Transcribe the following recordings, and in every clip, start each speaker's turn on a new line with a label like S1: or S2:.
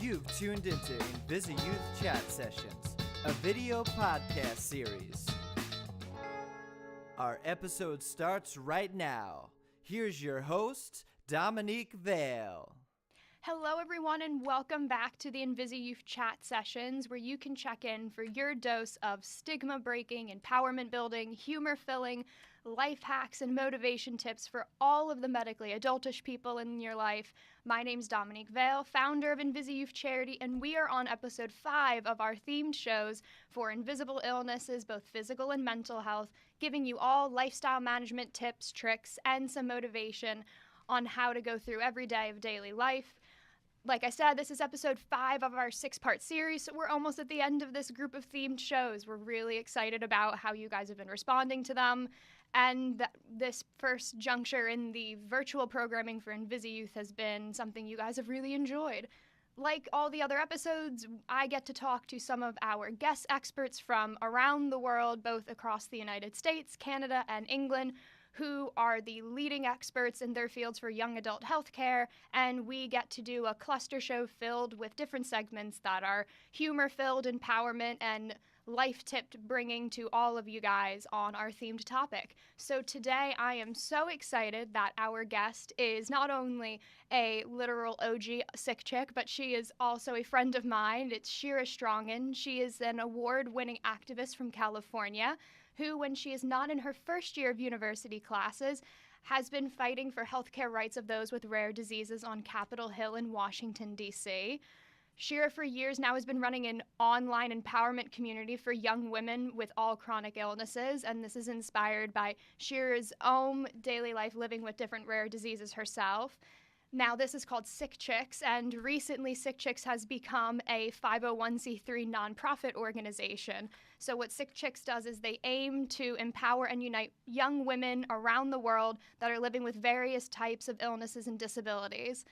S1: You've tuned into INVISIYOUTH Chat Sessions, a video podcast series. Our episode starts right now. Here's your host, Dominique Vale.
S2: Hello, everyone, and welcome back to the INVISIYOUTH Chat Sessions, where you can check in for your dose of stigma-breaking, empowerment-building, humor-filling, life hacks, and motivation tips for all of the medically adultish people in your life. My name's Dominique Vale, founder of INVISIYOUTH Charity, and we are on episode 5 of our themed shows for invisible illnesses, both physical and mental health, giving you all lifestyle management tips, tricks, and some motivation on how to go through every day of daily life. Like I said, this is episode 5 of our 6-part series, so we're almost at the end of this group of themed shows. We're really excited about how you guys have been responding to them, and this first juncture in the virtual programming for INVISIYOUTH has been something you guys have really enjoyed. Like all the other episodes, I get to talk to some of our guest experts from around the world, both across the United States, Canada, and England, who are the leading experts in their fields for young adult healthcare, and we get to do a cluster show filled with different segments that are humor-filled, empowerment, and life-tipped bringing to all of you guys on our themed topic. So today I am so excited that our guest is not only a literal OG sick chick, but she is also a friend of mine. It's Shira Strongin. She is an award-winning activist from California, who, when she is not in her first year of university classes, has been fighting for healthcare rights of those with rare diseases on Capitol Hill in Washington, D.C. Shira, for years now, has been running an online empowerment community for young women with all chronic illnesses, and this is inspired by Shira's own daily life living with different rare diseases herself. Now, this is called Sick Chicks, and recently Sick Chicks has become a 501c3 nonprofit organization. So what Sick Chicks does is they aim to empower and unite young women around the world that are living with various types of illnesses and disabilities.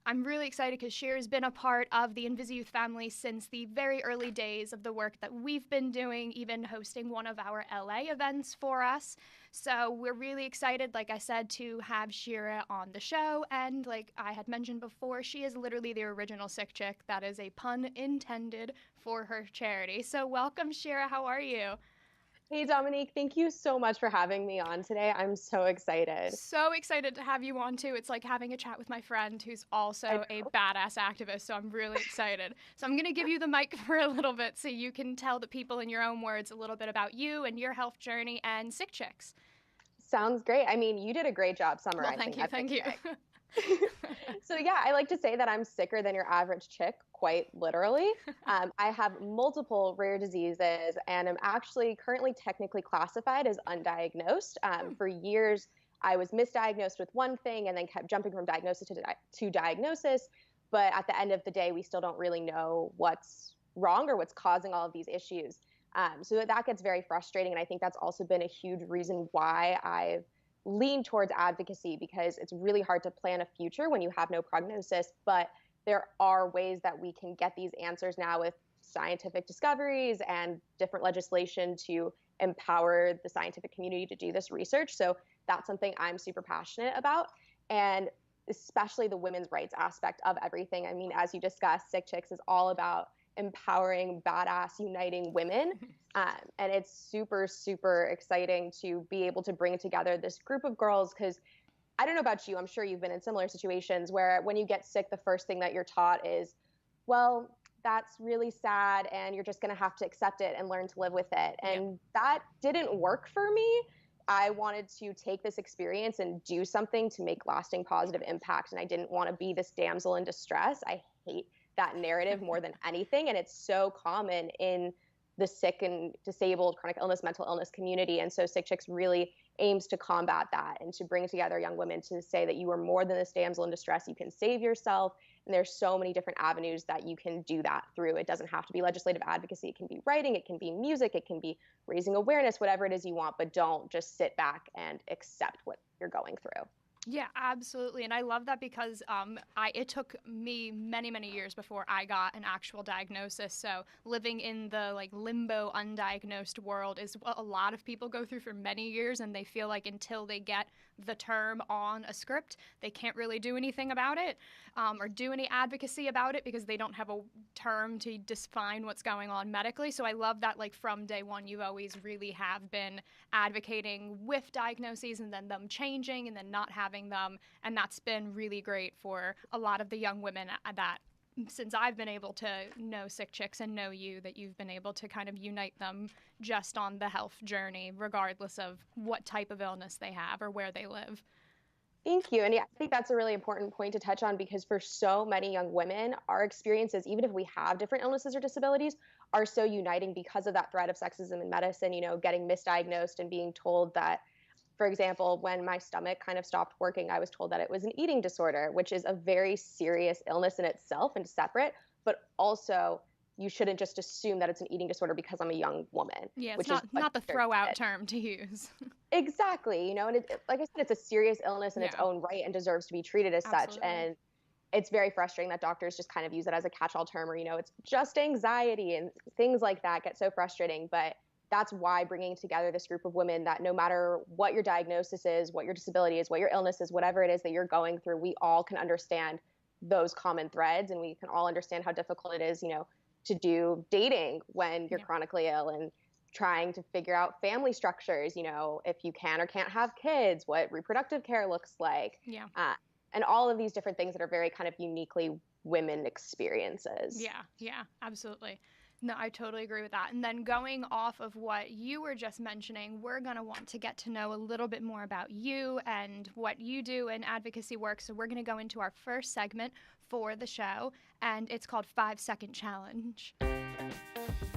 S2: I'm really excited because Shira's been a part of the INVISIYOUTH family since the very early days of the work that we've been doing, even hosting one of our LA events for us. So we're really excited, like I said, to have Shira on the show. And like I had mentioned before, she is literally the original sick chick. That is a pun intended for her charity. So welcome, Shira. How are you?
S3: Hey, Dominique, thank you so much for having me on today. I'm so excited.
S2: So excited to have you on, too. It's like having a chat with my friend who's also a badass activist, so I'm really excited. So I'm going to give you the mic for a little bit so you can tell the people in your own words a little bit about you and your health journey and Sick Chicks.
S3: Sounds great. I mean, you did a great job summarizing.
S2: Well, thank you.
S3: So yeah, I like to say that I'm sicker than your average chick, quite literally. I have multiple rare diseases and am actually currently technically classified as undiagnosed. For years, I was misdiagnosed with one thing and then kept jumping from diagnosis to diagnosis. But at the end of the day, we still don't really know what's wrong or what's causing all of these issues. So that gets very frustrating. And I think that's also been a huge reason why I've lean towards advocacy, because it's really hard to plan a future when you have no prognosis, but there are ways that we can get these answers now with scientific discoveries and different legislation to empower the scientific community to do this research. So that's something I'm super passionate about, and especially the women's rights aspect of everything. I mean, as you discussed, Sick Chicks is all about empowering, badass, uniting women. And it's super, super exciting to be able to bring together this group of girls, because I don't know about you, I'm sure you've been in similar situations where when you get sick, the first thing that you're taught is, well, that's really sad and you're just going to have to accept it and learn to live with it. And that didn't work for me. I wanted to take this experience and do something to make lasting positive impact. And I didn't want to be this damsel in distress. I hate that narrative more than anything. And it's so common in the sick and disabled, chronic illness, mental illness community. And so Sick Chicks really aims to combat that and to bring together young women to say that you are more than this damsel in distress. You can save yourself. And there's so many different avenues that you can do that through. It doesn't have to be legislative advocacy. It can be writing. It can be music. It can be raising awareness, whatever it is you want. But don't just sit back and accept what you're going through.
S2: Yeah, absolutely. And I love that because it took me many, many years before I got an actual diagnosis. So living in the like limbo undiagnosed world is what a lot of people go through for many years, and they feel like until they get the term on a script, they can't really do anything about it or do any advocacy about it because they don't have a term to define what's going on medically. So I love that like from day one, you always really have been advocating with diagnoses and then them changing and then not having them. And that's been really great for a lot of the young women that since I've been able to know Sick Chicks and know you, that you've been able to kind of unite them just on the health journey, regardless of what type of illness they have or where they live.
S3: Thank you. And yeah, I think that's a really important point to touch on because for so many young women, our experiences, even if we have different illnesses or disabilities, are so uniting because of that threat of sexism in medicine, getting misdiagnosed and being told that, for example, when my stomach kind of stopped working, I was told that it was an eating disorder, which is a very serious illness in itself and separate, but also you shouldn't just assume that it's an eating disorder because I'm a young woman.
S2: Yeah, it's not the throw out term to use.
S3: Exactly. And like I said, it's a serious illness in its own right and deserves to be treated as such. And it's very frustrating that doctors just kind of use it as a catch-all term or, it's just anxiety and things like that get so frustrating. But that's why bringing together this group of women that no matter what your diagnosis is, what your disability is, what your illness is, whatever it is that you're going through, we all can understand those common threads and we can all understand how difficult it is, to do dating when you're chronically ill and trying to figure out family structures, if you can or can't have kids, what reproductive care looks like, and all of these different things that are very kind of uniquely women experiences.
S2: Yeah, absolutely. No, I totally agree with that. And then going off of what you were just mentioning, we're going to want to get to know a little bit more about you and what you do in advocacy work. So we're going to go into our first segment for the show, and it's called 5 Second Challenge.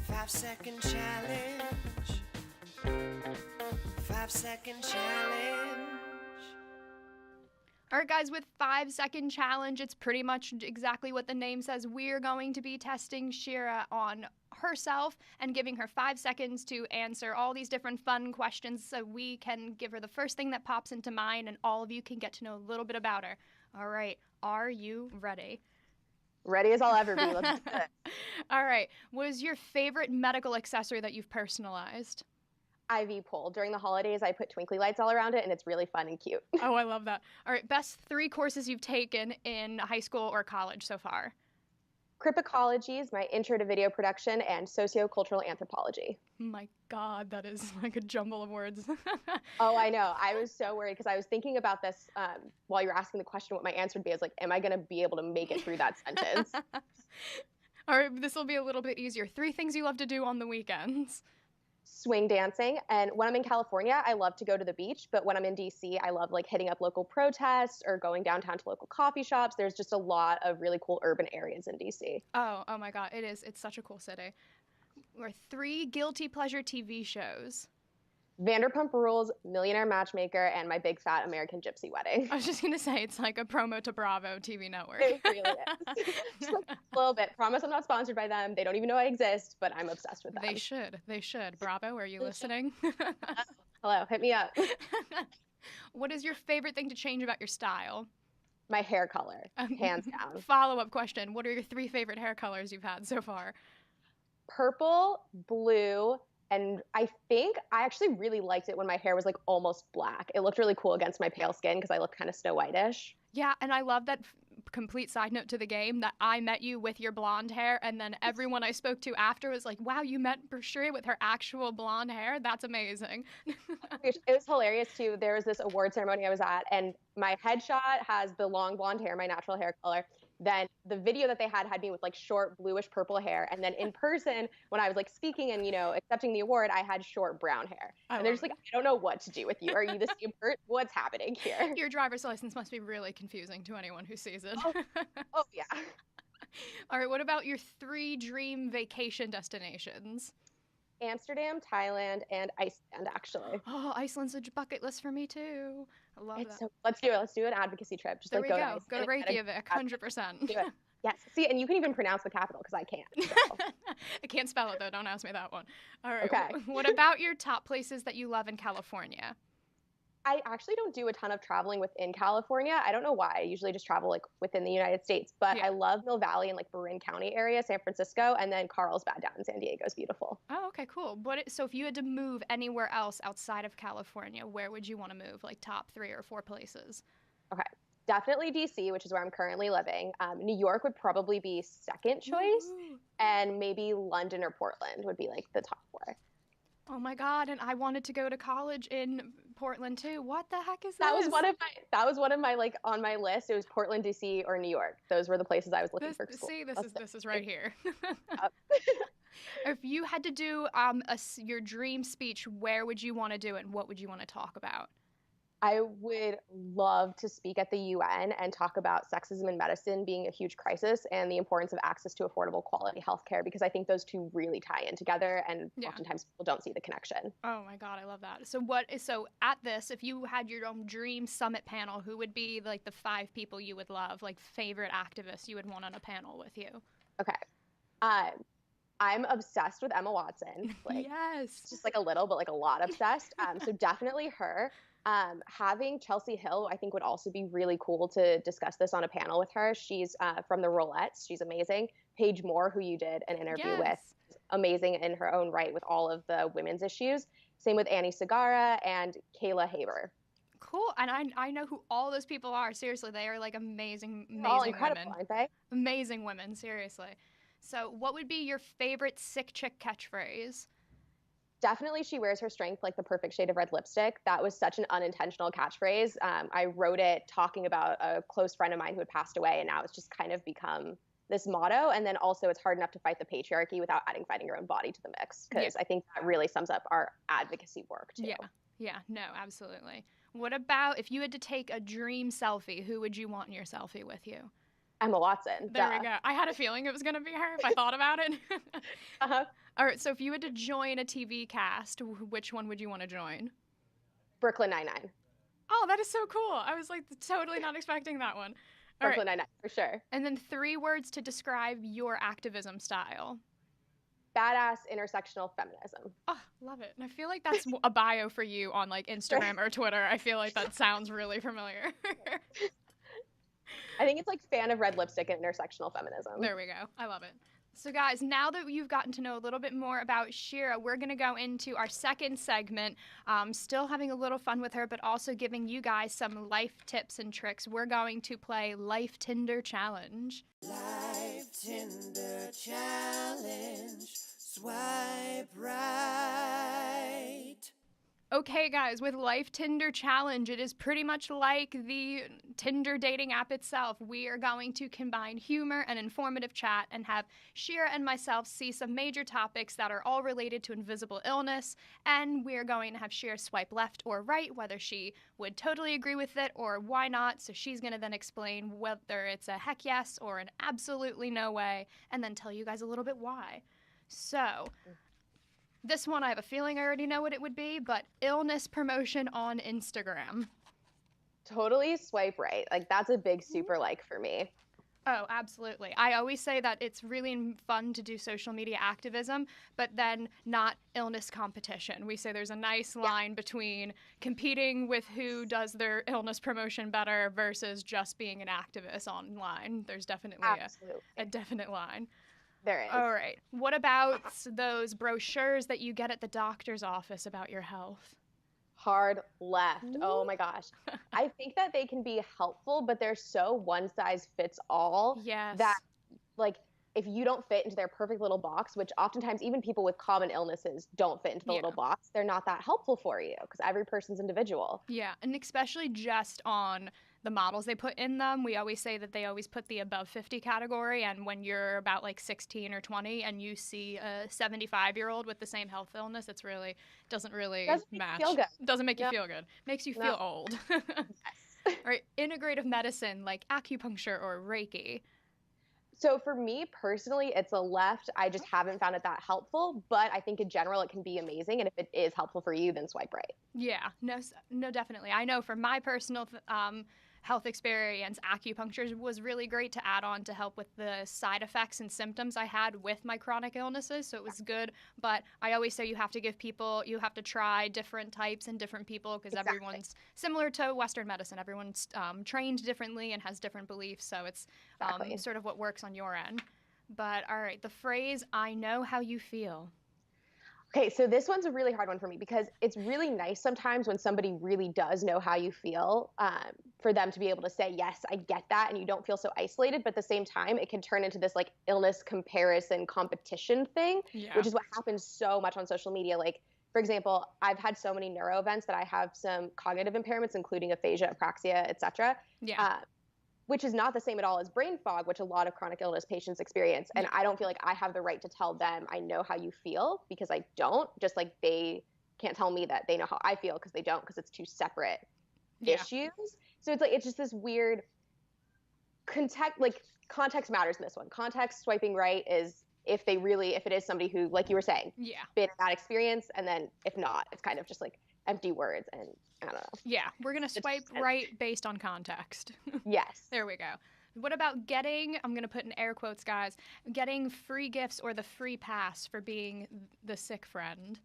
S1: 5 second challenge. 5 second challenge.
S2: All right, guys, with 5 second challenge, it's pretty much exactly what the name says. We're going to be testing Shira on herself and giving her 5 seconds to answer all these different fun questions so we can give her the first thing that pops into mind and all of you can get to know a little bit about her. All right, are you ready?
S3: Ready as I'll ever be. Let's do it.
S2: All right, what is your favorite medical accessory that you've personalized?
S3: IV pole. During the holidays, I put twinkly lights all around it, and it's really fun and cute.
S2: Oh, I love that. All right, best 3 courses you've taken in high school or college so far?
S3: Cryptology is my intro to video production, and sociocultural anthropology.
S2: My God, that is like a jumble of words.
S3: Oh, I know. I was so worried because I was thinking about this while you were asking the question what my answer would be. I was like, am I going to be able to make it through that sentence?
S2: All right, this will be a little bit easier. 3 things you love to do on the weekends.
S3: Swing dancing. And when I'm in California, I love to go to the beach. But when I'm in DC, I love like hitting up local protests or going downtown to local coffee shops. There's just a lot of really cool urban areas in DC.
S2: Oh my God, it is. It's such a cool city. Or 3 guilty pleasure TV shows.
S3: Vanderpump Rules, Millionaire Matchmaker, and My Big Fat American Gypsy Wedding.
S2: I was just going to say, it's like a promo to Bravo TV network.
S3: It really is. Just like a little bit. Promise I'm not sponsored by them. They don't even know I exist, but I'm obsessed with them.
S2: They should. Bravo, are you listening?
S3: Hello, hit me up.
S2: What is your favorite thing to change about your style?
S3: My hair color, hands down.
S2: Follow-up question. What are your 3 favorite hair colors you've had so far?
S3: Purple, blue, and I think I actually really liked it when my hair was like almost black. It looked really cool against my pale skin because I looked kind of Snow White-ish.
S2: Yeah, and I love that complete side note to the game that I met you with your blonde hair, and then everyone I spoke to after was like, wow, you met Shira with her actual blonde hair? That's amazing.
S3: It was hilarious too. There was this award ceremony I was at, and my headshot has the long blonde hair, my natural hair color. Then the video that they had me with like short bluish purple hair. And then in person, when I was like speaking and, accepting the award, I had short brown hair. And they're just like, I don't know what to do with you. Are you the same person? What's happening here?
S2: Your driver's license must be really confusing to anyone who sees it.
S3: Oh yeah.
S2: All right, what about your 3 dream vacation destinations?
S3: Amsterdam, Thailand, and Iceland, actually.
S2: Oh, Iceland's a bucket list for me too. I love that.
S3: So, let's do it. Let's do an advocacy trip. Just
S2: there
S3: like
S2: we
S3: go.
S2: Go. Go to Reykjavik, 100%.
S3: Do it. Yes. See, and you can even pronounce the capital because I can't. So.
S2: I can't spell it though. Don't ask me that one. All right.
S3: Okay.
S2: What about your top places that you love in California?
S3: I actually don't do a ton of traveling within California. I don't know why. I usually just travel like within the United States, but
S2: Yeah.
S3: I love Mill Valley and like Marin County area, San Francisco, and then Carlsbad down in San Diego is beautiful.
S2: Oh, okay, cool. So if you had to move anywhere else outside of California, where would you want to move? Like top 3 or 4 places?
S3: Okay. Definitely DC, which is where I'm currently living. New York would probably be second choice,
S2: Ooh.
S3: and maybe London or Portland would be like the top 4.
S2: Oh my God, and I wanted to go to college in Portland too. What the heck is
S3: That
S2: this?
S3: was one of my like on my list. It was Portland, DC, or New York. Those were the places I was looking for school.
S2: See, this is right here.
S3: Yep.
S2: If you had to do your dream speech, where would you want to do it, and what would you want to talk about?
S3: I would love to speak at the UN and talk about sexism in medicine being a huge crisis and the importance of access to affordable quality healthcare, because I think those two really tie in together, and oftentimes people don't see the connection.
S2: Oh my God, I love that. So at this, if you had your own dream summit panel, who would be like the 5 people you would love, like favorite activists you would want on a panel with you?
S3: Okay. I'm obsessed with Emma Watson. Like,
S2: yes.
S3: Just like a little, but like a lot obsessed. So definitely her. Having Chelsea Hill, I think, would also be really cool to discuss this on a panel with her. She's from the Rolettes. She's amazing. Paige Moore, who you did an interview with, is amazing in her own right with all of the women's issues. Same with Annie Sagara and Kayla Haber.
S2: Cool. And I know who all those people are. Seriously, they are like amazing
S3: all incredible,
S2: women.
S3: Aren't they?
S2: Amazing women, seriously. So what would be your favorite sick chick catchphrase?
S3: Definitely, she wears her strength like the perfect shade of red lipstick. That was such an unintentional catchphrase. I wrote it talking about a close friend of mine who had passed away, and now it's just kind of become this motto. And then also, it's hard enough to fight the patriarchy without adding fighting your own body to the mix, because I think that really sums up our advocacy work too.
S2: Yeah, no, absolutely. What about if you had to take a dream selfie, who would you want in your selfie with you?
S3: Emma Watson.
S2: There we go. I had a feeling it was going to be her if I thought about it.
S3: Uh-huh.
S2: All right, so if you had to join a TV cast, which one would you want to join?
S3: Brooklyn Nine-Nine.
S2: Oh, that is so cool. I was like totally not expecting that one.
S3: Brooklyn Nine-Nine, for sure.
S2: And then 3 words to describe your activism style.
S3: Badass intersectional feminism.
S2: Oh, love it. And I feel like that's a bio for you on like Instagram or Twitter. I feel like that sounds really familiar.
S3: I think it's like fan of red lipstick and intersectional feminism.
S2: There we go. I love it. So guys, now that you've gotten to know a little bit more about Shira, we're going to go into our second segment, still having a little fun with her, but also giving you guys some life tips and tricks. We're going to play Life Tinder Challenge.
S1: Life Tinder Challenge. Swipe right.
S2: Okay, guys, with Life Tinder Challenge, it is pretty much like the Tinder dating app itself. We are going to combine humor and informative chat and have Shira and myself see some major topics that are all related to invisible illness, and we're going to have Shira swipe left or right, whether she would totally agree with it or why not. So she's going to then explain whether it's a heck yes or an absolutely no way, and then tell you guys a little bit why. So this one, I have a feeling I already know what it would be, but illness promotion on Instagram.
S3: Totally swipe right. Like, that's a big super like for me.
S2: Oh, absolutely. I always say that it's really fun to do social media activism, but then not illness competition. We say there's a nice line between competing with who does their illness promotion better versus just being an activist online. There's definitely a definite line.
S3: There is.
S2: All right. What about those brochures that you get at the doctor's office about your health?
S3: Hard left. Oh my gosh. I think that they can be helpful, but they're so one size fits all that, like, if you don't fit into their perfect little box, which oftentimes even people with common illnesses don't fit into the little box, they're not that helpful for you because every person's individual.
S2: Yeah, and especially just on the models they put in them. We always say that they always put the above 50 category, and when you're about like 16 or 20 and you see a 75-year-old with the same health illness, it's really doesn't match. Doesn't make you feel good. Makes you feel old. All right, integrative medicine like acupuncture or Reiki.
S3: So for me personally, it's a left. I just haven't found it that helpful, but I think in general it can be amazing. And if it is helpful for you, then swipe right.
S2: Yeah, no, definitely. I know for my personal health experience, acupuncture was really great to add on to help with the side effects and symptoms I had with my chronic illnesses. So it was good. But I always say you have to try different types and different people because everyone's similar to Western medicine. Everyone's trained differently and has different beliefs. So it's sort of what works on your end. But all right, the phrase, I know how you feel.
S3: Okay, so this one's a really hard one for me because it's really nice sometimes when somebody really does know how you feel, for them to be able to say, yes, I get that, and you don't feel so isolated. But at the same time, it can turn into this like illness comparison competition thing, which is what happens so much on social media. Like, for example, I've had so many neuro events that I have some cognitive impairments, including aphasia, apraxia, etc. Which is not the same at all as brain fog, which a lot of chronic illness patients experience. And I don't feel like I have the right to tell them I know how you feel because I don't, just like they can't tell me that they know how I feel because they don't, because it's two separate issues. So it's like, it's just this weird context matters in this one. Context swiping right is if it is somebody who, like you were saying, been in that experience. And then if not, it's kind of just like empty words and I don't know.
S2: Yeah, we're going to swipe right based on context.
S3: Yes.
S2: There we go. What about getting, I'm going to put in air quotes, guys, getting free gifts or the free pass for being the sick friend?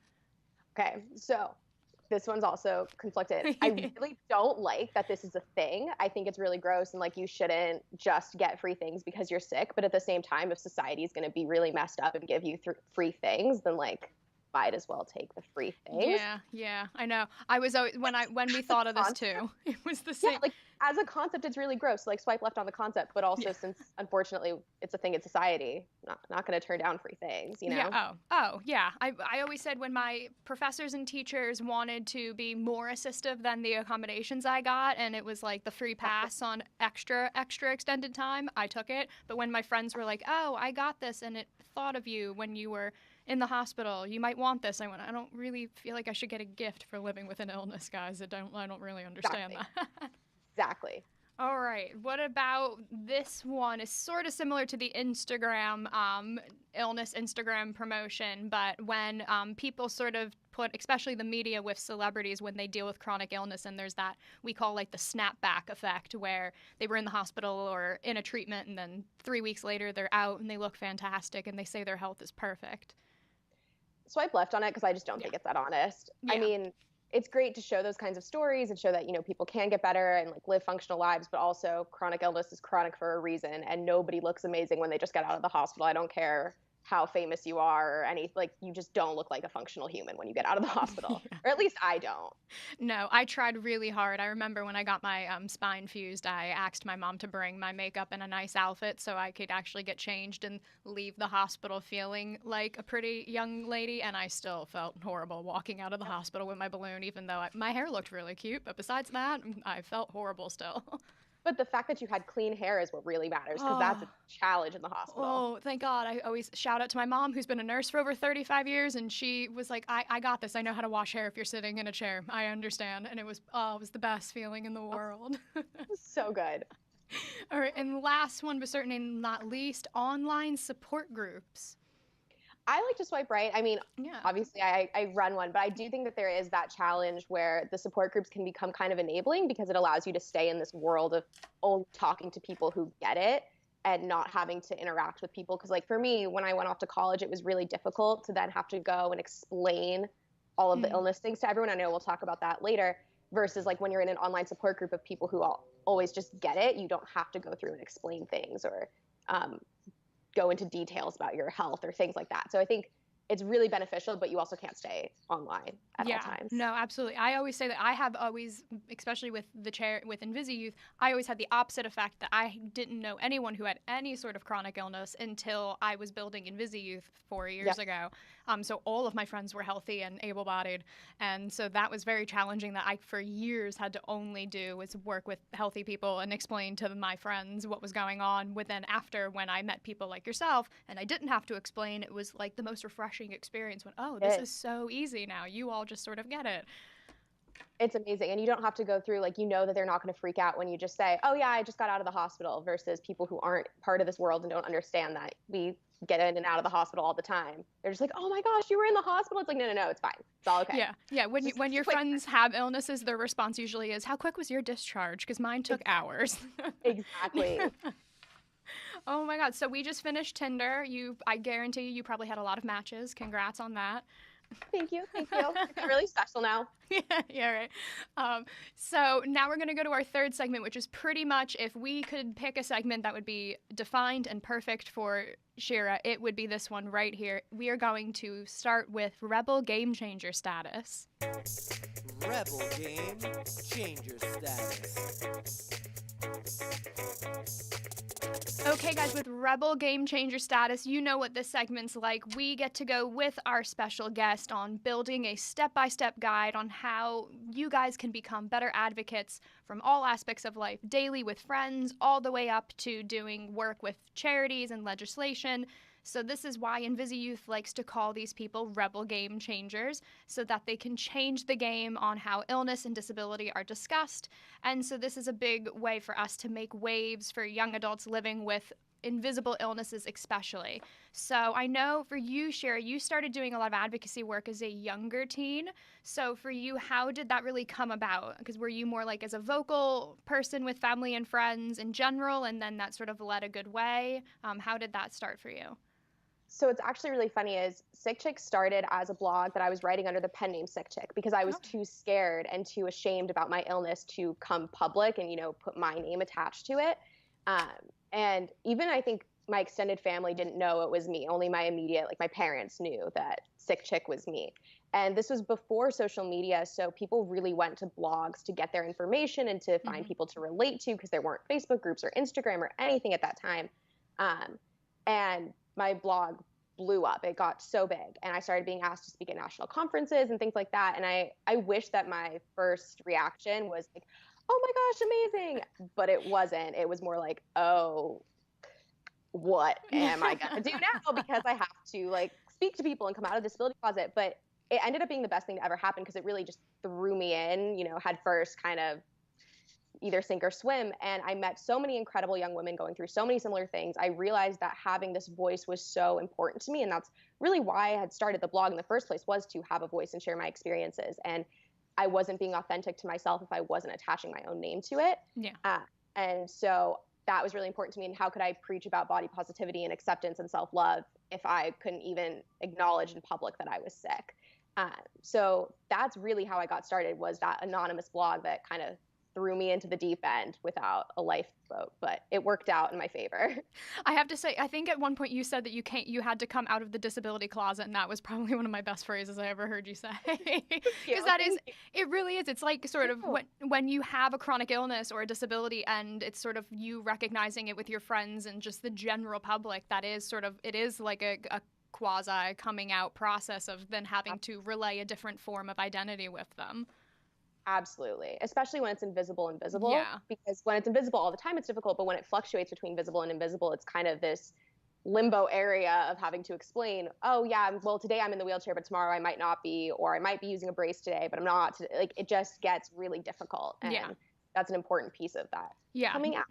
S3: Okay, so this one's also conflicted. I really don't like that this is a thing. I think it's really gross and like you shouldn't just get free things because you're sick. But at the same time, if society is going to be really messed up and give you free things, then like might as well take the free things.
S2: Yeah, I know. I was always, when we thought of this too, it was the same.
S3: Yeah, like as a concept, it's really gross. Like swipe left on the concept, but also since unfortunately it's a thing in society, not going to turn down free things, you know?
S2: Yeah. Oh, yeah. I always said when my professors and teachers wanted to be more assistive than the accommodations I got, and it was like the free pass on extra extended time, I took it. But when my friends were like, "Oh, I got this, and it thought of you when you were in the hospital, you might want this," I went, I don't really feel like I should get a gift for living with an illness, guys. I don't really understand that.
S3: Exactly.
S2: All right. What about this one? Is sort of similar to the Instagram illness Instagram promotion, but when people sort of put, especially the media with celebrities, when they deal with chronic illness, and there's that we call like the snapback effect, where they were in the hospital or in a treatment, and then 3 weeks later they're out and they look fantastic and they say their health is perfect.
S3: Swipe left on it because I just don't think it's that honest. I mean, it's great to show those kinds of stories and show that, you know, people can get better and like live functional lives, but also chronic illness is chronic for a reason, and nobody looks amazing when they just get out of the hospital. I don't care how famous you are or any, like, you just don't look like a functional human when you get out of the hospital. Or at least I don't.
S2: No, I tried really hard. I remember when I got my spine fused, I asked my mom to bring my makeup and a nice outfit so I could actually get changed and leave the hospital feeling like a pretty young lady, and I still felt horrible walking out of the hospital with my balloon, even though my hair looked really cute, but besides that, I felt horrible still.
S3: But the fact that you had clean hair is what really matters, because that's a challenge in the hospital.
S2: Oh, thank God. I always shout out to my mom, who's been a nurse for over 35 years, and she was like, I got this. I know how to wash hair if you're sitting in a chair. I understand. And it was the best feeling in the world.
S3: So good.
S2: All right, and the last one, but certainly not least, online support groups.
S3: I like to swipe right. I mean, obviously I run one, but I do think that there is that challenge where the support groups can become kind of enabling, because it allows you to stay in this world of only talking to people who get it and not having to interact with people. Because like for me, when I went off to college, it was really difficult to then have to go and explain all of the illness things to everyone. I know we'll talk about that later, versus like when you're in an online support group of people who always just get it, you don't have to go through and explain things or go into details about your health or things like that. So I think it's really beneficial, but you also can't stay online at all times.
S2: No, absolutely. I always say that I have always, especially with the chair with INVISIYOUTH, I always had the opposite effect, that I didn't know anyone who had any sort of chronic illness until I was building INVISIYOUth 4 years ago. So all of my friends were healthy and able-bodied, and so that was very challenging, that I for years had to only do was work with healthy people and explain to my friends what was going on. But then after, when I met people like yourself and I didn't have to explain, it was like the most refreshing experience when, this is so easy now. You all just sort of get it.
S3: It's amazing. And you don't have to go through, like, that they're not going to freak out when you just say, oh, yeah, I just got out of the hospital, versus people who aren't part of this world and don't understand that we get in and out of the hospital all the time. They're just like, oh my gosh, you were in the hospital. It's like, no, it's fine. It's all okay.
S2: Yeah. When your friends have illnesses, their response usually is, how quick was your discharge? Because mine took hours.
S3: Exactly.
S2: Oh my God. So we just finished Tinder. I guarantee you probably had a lot of matches. Congrats on that.
S3: Thank you. It's really special now.
S2: Yeah, right. So now we're going to go to our third segment, which is pretty much, if we could pick a segment that would be defined and perfect for Shira, it would be this one right here. We are going to start with Rebel Game Changer status.
S1: Rebel Game Changer status.
S2: Okay, guys, with Rebel Game Changer status, you know what this segment's like. We get to go with our special guest on building a step-by-step guide on how you guys can become better advocates from all aspects of life, daily with friends, all the way up to doing work with charities and legislation. So this is why INVISIYOUTH likes to call these people Rebel Game Changers, so that they can change the game on how illness and disability are discussed. And so this is a big way for us to make waves for young adults living with invisible illnesses especially. So I know for you, Shira, you started doing a lot of advocacy work as a younger teen. So for you, how did that really come about? Because were you more like as a vocal person with family and friends in general, and then that sort of led a good way? How did that start for you?
S3: So it's actually really funny is Sick Chick started as a blog that I was writing under the pen name Sick Chick because I was too scared and too ashamed about my illness to come public and, put my name attached to it. And even I think my extended family didn't know it was me. Only my immediate, like my parents knew that Sick Chick was me. And this was before social media. So people really went to blogs to get their information and to find people to relate to, because there weren't Facebook groups or Instagram or anything at that time. And my blog blew up. It got so big, and I started being asked to speak at national conferences and things like that. And I wish that my first reaction was like, oh my gosh, amazing. But it wasn't. It was more like, oh, what am I going to do now? Because I have to speak to people and come out of the disability closet. But it ended up being the best thing to ever happen, because it really just threw me in, head first, kind of either sink or swim. And I met so many incredible young women going through so many similar things. I realized that having this voice was so important to me. And that's really why I had started the blog in the first place, was to have a voice and share my experiences. And I wasn't being authentic to myself if I wasn't attaching my own name to it.
S2: Yeah.
S3: And so that was really important to me. And how could I preach about body positivity and acceptance and self-love if I couldn't even acknowledge in public that I was sick? So that's really how I got started, was that anonymous blog that kind of threw me into the deep end without a lifeboat, but it worked out in my favor.
S2: I have to say, I think at one point you said that you had to come out of the disability closet, and that was probably one of my best phrases I ever heard you say. Because it really is. It's like sort of when you have a chronic illness or a disability, and it's sort of you recognizing it with your friends and just the general public, that is sort of, it is like a quasi coming out process of then having to relay a different form of identity with them.
S3: Absolutely. Especially when it's invisible.
S2: Yeah.
S3: Because when it's invisible all the time, it's difficult. But when it fluctuates between visible and invisible, it's kind of this limbo area of having to explain, oh, yeah, well, today I'm in the wheelchair, but tomorrow I might not be, or I might be using a brace today, but I'm not. Like, it just gets really difficult. And that's an important piece of that coming out.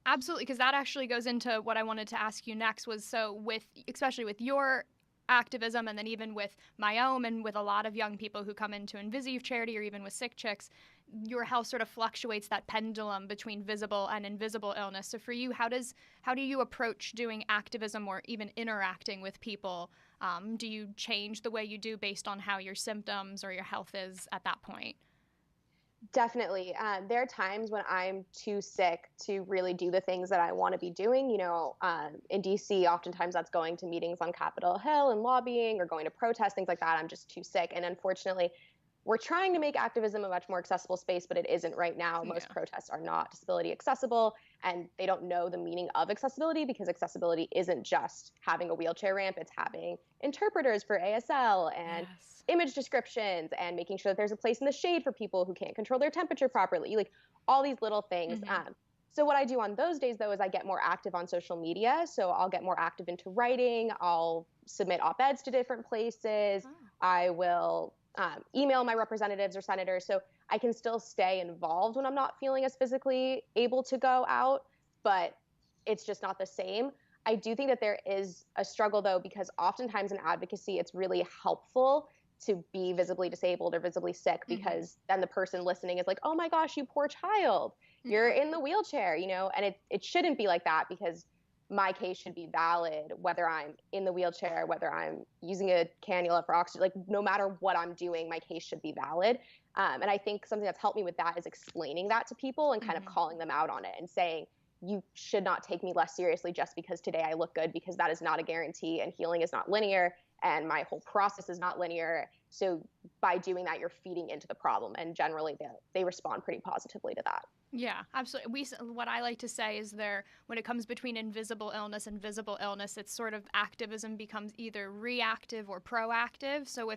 S2: Absolutely. Because that actually goes into what I wanted to ask you next was, so especially with your activism, and then even with my own and with a lot of young people who come into INVISIYOUTH charity, or even with Sick Chicks, your health sort of fluctuates that pendulum between visible and invisible illness. So for you, how do you approach doing activism or even interacting with people? Do you change the way you do based on how your symptoms or your health is at that point?
S3: Definitely. There are times when I'm too sick to really do the things that I want to be doing. In DC, oftentimes that's going to meetings on Capitol Hill and lobbying, or going to protest, things like that. I'm just too sick. And unfortunately, we're trying to make activism a much more accessible space, but it isn't right now. Most protests are not disability accessible, and they don't know the meaning of accessibility, because accessibility isn't just having a wheelchair ramp. It's having interpreters for ASL and image descriptions, and making sure that there's a place in the shade for people who can't control their temperature properly, like all these little things. So what I do on those days, though, is I get more active on social media. So I'll get more active into writing. I'll submit op-eds to different places. I will email my representatives or senators so I can still stay involved when I'm not feeling as physically able to go out, but it's just not the same. I do think that there is a struggle, though, because oftentimes in advocacy, it's really helpful to be visibly disabled or visibly sick, because then the person listening is like, oh my gosh, you poor child, you're in the wheelchair, and it shouldn't be like that, because my case should be valid, whether I'm in the wheelchair, whether I'm using a cannula for oxygen, like no matter what I'm doing, my case should be valid. And I think something that's helped me with that is explaining that to people and kind of calling them out on it and saying, you should not take me less seriously just because today I look good, because that is not a guarantee, and healing is not linear, and my whole process is not linear. So by doing that, you're feeding into the problem, and generally they respond pretty positively to that.
S2: Yeah, absolutely. What I like to say is when it comes between invisible illness and visible illness, it's sort of activism becomes either reactive or proactive. So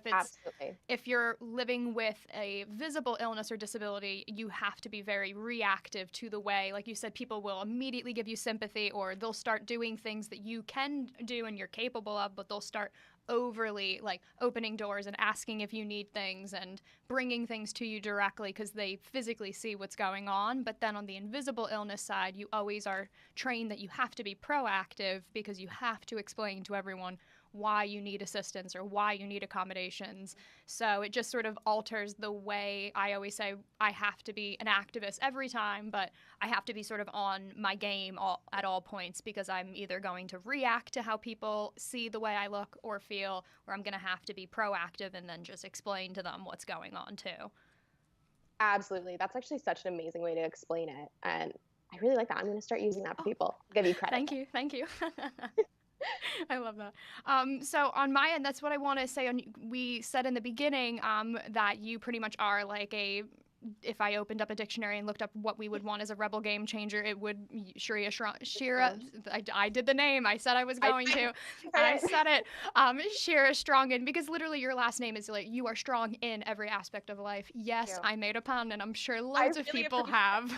S2: if you're living with a visible illness or disability, you have to be very reactive to the way, like you said, people will immediately give you sympathy, or they'll start doing things that you can do and you're capable of, but they'll start overly like opening doors and asking if you need things and bringing things to you directly because they physically see what's going on. But then on the invisible illness side, you always are trained that you have to be proactive, because you have to explain to everyone why you need assistance or why you need accommodations. So it just sort of alters the way. I always say I have to be an activist every time, but I have to be sort of on my game at all points, because I'm either going to react to how people see the way I look or feel, or I'm going to have to be proactive and then just explain to them what's going on too.
S3: Absolutely. That's actually such an amazing way to explain it. And I really like that. I'm going to start using that for people. I'll give you credit.
S2: Thank you. I love that. So on my end, that's what I want to say. We said in the beginning that you pretty much are like if I opened up a dictionary and looked up what we would want as a rebel game changer, it would Shira. I did the name. I said I was going to. I said it. Shira Strongin, because literally your last name is like, you are strong in every aspect of life. Yes, I made a pun, and I'm sure loads of people have.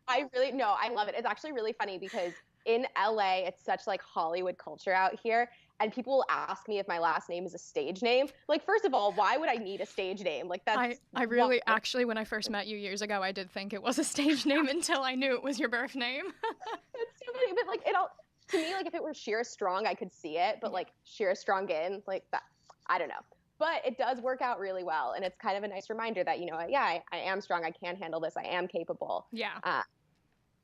S3: I love it. It's actually really funny because in LA, it's such like Hollywood culture out here. And people will ask me if my last name is a stage name. Like, first of all, why would I need a stage name? Like, that's
S2: I really, actually, when I first met you years ago, I did think it was a stage name until I knew it was your birth name.
S3: It's so funny, but like, to me, like if it were Shira Strong, I could see it. But like Shira Strongin, like that, I don't know. But it does work out really well. And it's kind of a nice reminder that, I am strong. I can handle this. I am capable.
S2: Yeah.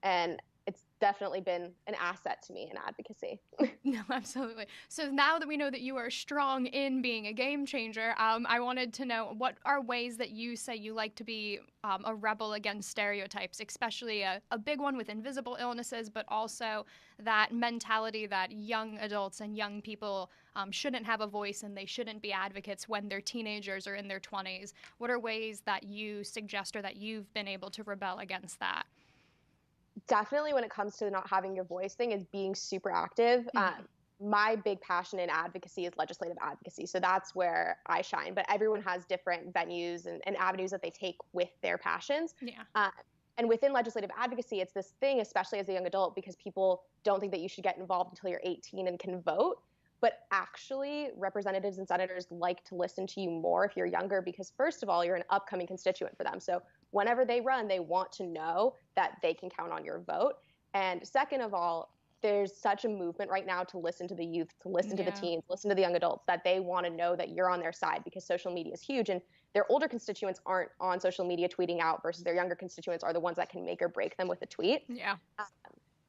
S3: And it's definitely been an asset to me in advocacy.
S2: No, absolutely. So now that we know that you are strong in being a game changer, I wanted to know, what are ways that you say you like to be a rebel against stereotypes, especially a big one with invisible illnesses, but also that mentality that young adults and young people shouldn't have a voice and they shouldn't be advocates when they're teenagers or in their 20s. What are ways that you suggest or that you've been able to rebel against that?
S3: Definitely when it comes to not having your voice thing is being super active. My big passion in advocacy is legislative advocacy. So that's where I shine. But everyone has different venues and avenues that they take with their passions.
S2: Yeah.
S3: And within legislative advocacy, it's this thing, especially as a young adult, because people don't think that you should get involved until you're 18 and can vote. But actually, representatives and senators like to listen to you more if you're younger, because first of all, you're an upcoming constituent for them. So whenever they run, they want to know that they can count on your vote. And second of all, there's such a movement right now to listen to the youth, to listen to the teens, listen to the young adults, that they want to know that you're on their side, because social media is huge. And their older constituents aren't on social media tweeting out, versus their younger constituents are the ones that can make or break them with a tweet.
S2: Yeah.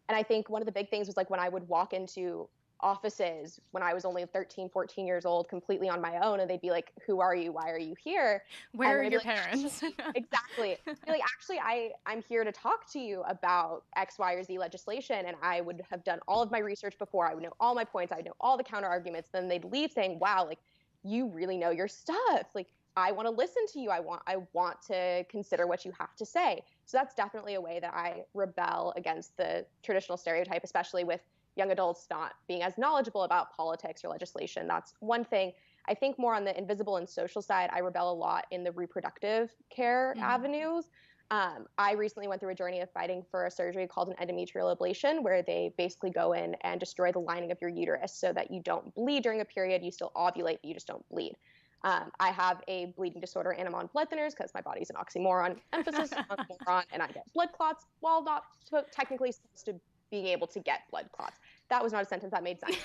S3: And I think one of the big things was like when I would walk into offices when I was only 13, 14 years old, completely on my own, and they'd be like, who are you? Why are you here?
S2: Where are your parents?
S3: Exactly. Like, actually, I'm here to talk to you about X, Y, or Z legislation. And I would have done all of my research before. I would know all my points. I would know all the counter arguments. Then they'd leave saying, wow, like, you really know your stuff. Like, I want to listen to you. I want to consider what you have to say. So that's definitely a way that I rebel against the traditional stereotype, especially with young adults not being as knowledgeable about politics or legislation. That's one thing. I think more on the invisible and social side, I rebel a lot in the reproductive care avenues. I recently went through a journey of fighting for a surgery called an endometrial ablation, where they basically go in and destroy the lining of your uterus so that you don't bleed during a period. You still ovulate, but you just don't bleed. I have a bleeding disorder and I'm on blood thinners because my body's an oxymoron, emphasis on moron, and I get blood clots while not technically supposed to being able to get blood clots. That was not a sentence that made sense.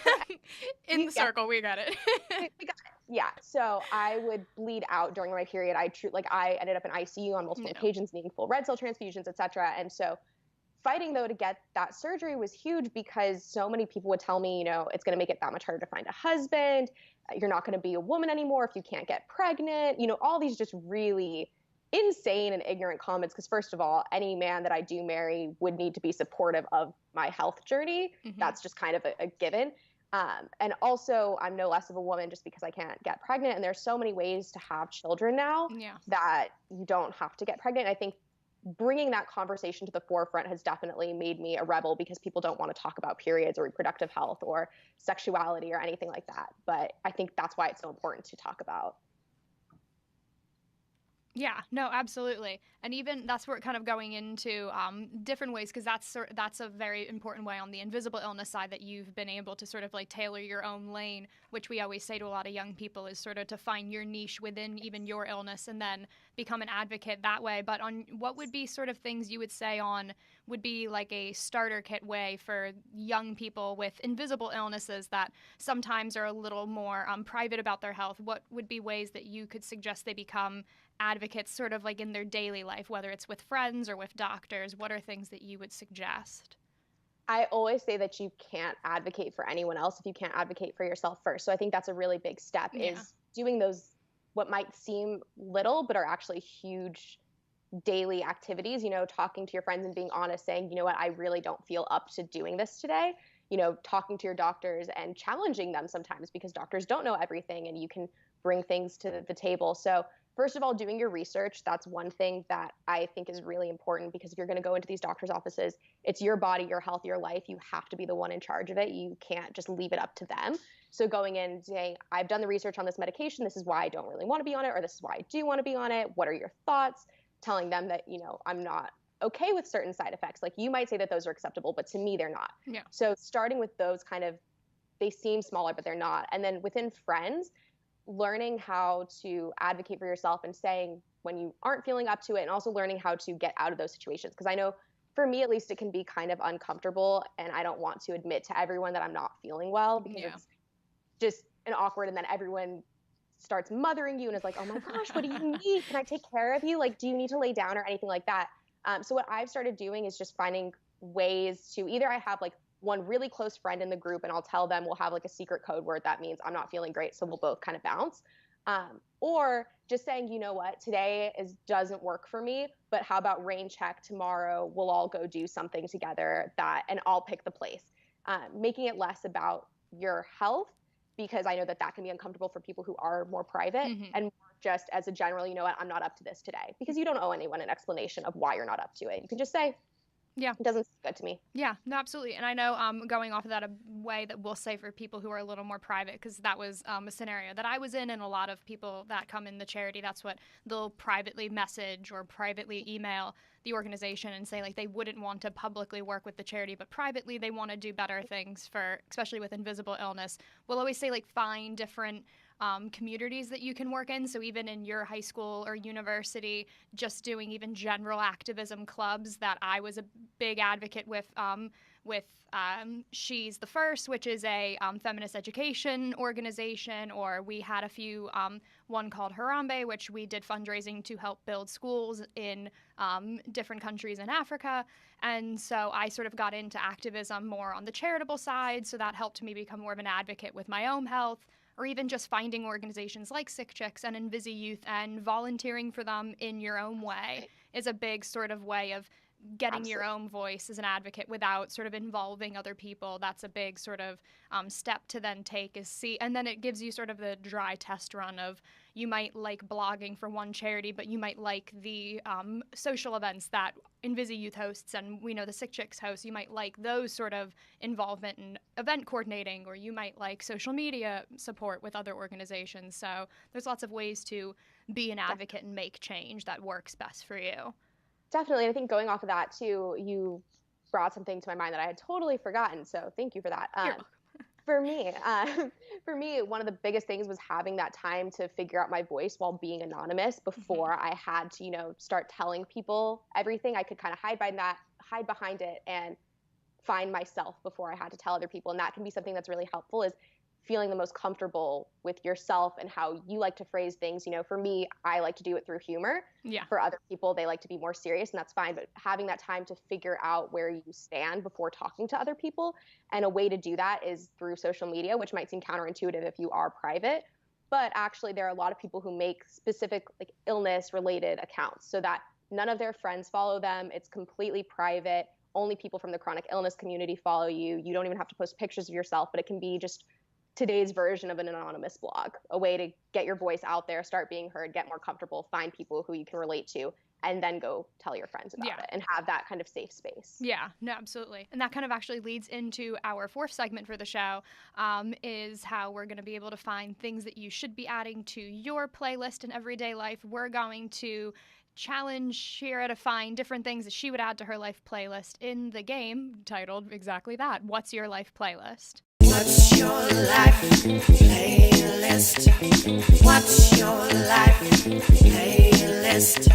S2: In the circle, we got it.
S3: We got it. Yeah. So I would bleed out during my period. I ended up in ICU on multiple occasions, needing full red cell transfusions, etc. And so fighting though to get that surgery was huge because so many people would tell me, it's going to make it that much harder to find a husband. You're not going to be a woman anymore if you can't get pregnant. All these just really insane and ignorant comments. Because first of all, any man that I do marry would need to be supportive of my health journey. Mm-hmm. That's just kind of a given. And also, I'm no less of a woman just because I can't get pregnant. And there's so many ways to have children now that you don't have to get pregnant. I think bringing that conversation to the forefront has definitely made me a rebel because people don't want to talk about periods or reproductive health or sexuality or anything like that. But I think that's why it's so important to talk about.
S2: Yeah, no, absolutely. And even that's where it kind of going into different ways, because that's a very important way on the invisible illness side that you've been able to sort of like tailor your own lane, which we always say to a lot of young people is sort of to find your niche within even your illness and then become an advocate that way. But on what would be sort of things you would say on would be like a starter kit way for young people with invisible illnesses that sometimes are a little more private about their health? What would be ways that you could suggest they become advocates sort of like in their daily life, whether it's with friends or with doctors? What are things that you would suggest?
S3: I always say that you can't advocate for anyone else if you can't advocate for yourself first. So I think that's a really big step is doing those what might seem little but are actually huge daily activities, talking to your friends and being honest, saying, what, I really don't feel up to doing this today. Talking to your doctors and challenging them sometimes because doctors don't know everything and you can bring things to the table. So first of all, doing your research, that's one thing that I think is really important because if you're going to go into these doctors' offices, it's your body, your health, your life. You have to be the one in charge of it. You can't just leave it up to them. So going in saying, I've done the research on this medication. This is why I don't really want to be on it, or this is why I do want to be on it. What are your thoughts? Telling them that, I'm not okay with certain side effects. Like you might say that those are acceptable, but to me, they're not.
S2: Yeah.
S3: So starting with those they seem smaller, but they're not. And then within friends, learning how to advocate for yourself and saying when you aren't feeling up to it, and also learning how to get out of those situations. Because I know for me, at least, it can be kind of uncomfortable and I don't want to admit to everyone that I'm not feeling well because it's just an awkward, and then everyone starts mothering you and is like, oh my gosh, what do you need? Can I take care of you? Like, do you need to lay down or anything like that? So what I've started doing is just finding ways to either I have like one really close friend in the group and I'll tell them we'll have like a secret code word that means I'm not feeling great. So we'll both kind of bounce. Or just saying, you know what, today doesn't work for me, but how about rain check tomorrow? We'll all go do something together and I'll pick the place. Making it less about your health because I know that can be uncomfortable for people who are more private and more just as a general, you know what, I'm not up to this today because you don't owe anyone an explanation of why you're not up to it. You can just say, yeah, it doesn't seem good to me.
S2: Yeah, no, absolutely. And I know going off of that, a way that we'll say for people who are a little more private, because that was a scenario that I was in, and a lot of people that come in the charity, that's what they'll privately message or privately email the organization and say like they wouldn't want to publicly work with the charity, but privately they want to do better things for, especially with invisible illness. We'll always say like find different communities that you can work in. So even in your high school or university, just doing even general activism clubs that I was a big advocate with She's the First, which is a feminist education organization, or we had a few, one called Harambe, which we did fundraising to help build schools in different countries in Africa. And so I sort of got into activism more on the charitable side, so that helped me become more of an advocate with my own health, or even just finding organizations like Sick Chicks and INVISIYOUTH and volunteering for them in your own way is a big sort of way of getting your own voice as an advocate without sort of involving other people. That's a big sort of step to then take and then it gives you sort of the dry test run of you might like blogging for one charity, but you might like the social events that INVISIYOUTH hosts and we know the Sick Chicks hosts. You might like those sort of involvement in event coordinating, or you might like social media support with other organizations. So there's lots of ways to be an advocate and make change that works best for you.
S3: Definitely. I think going off of that too, you brought something to my mind that I had totally forgotten. So thank you for that. For me, one of the biggest things was having that time to figure out my voice while being anonymous before I had to, start telling people everything. I could kind of hide behind it and find myself before I had to tell other people. And that can be something that's really helpful, is feeling the most comfortable with yourself and how you like to phrase things. For me, I like to do it through humor.
S2: Yeah.
S3: For other people, they like to be more serious, and that's fine. But having that time to figure out where you stand before talking to other people, and a way to do that is through social media, which might seem counterintuitive if you are private. But actually, there are a lot of people who make specific like illness-related accounts so that none of their friends follow them. It's completely private. Only people from the chronic illness community follow you. You don't even have to post pictures of yourself, but it can be just today's version of an anonymous blog, a way to get your voice out there, start being heard, get more comfortable, find people who you can relate to, and then go tell your friends about it and have that kind of safe space.
S2: Yeah, no, absolutely. And that kind of actually leads into our fourth segment for the show, is how we're going to be able to find things that you should be adding to your playlist in everyday life. We're going to challenge Shira to find different things that she would add to her life playlist in the game titled exactly that, What's Your Life Playlist?
S4: What's your life playlist? What's your life playlist?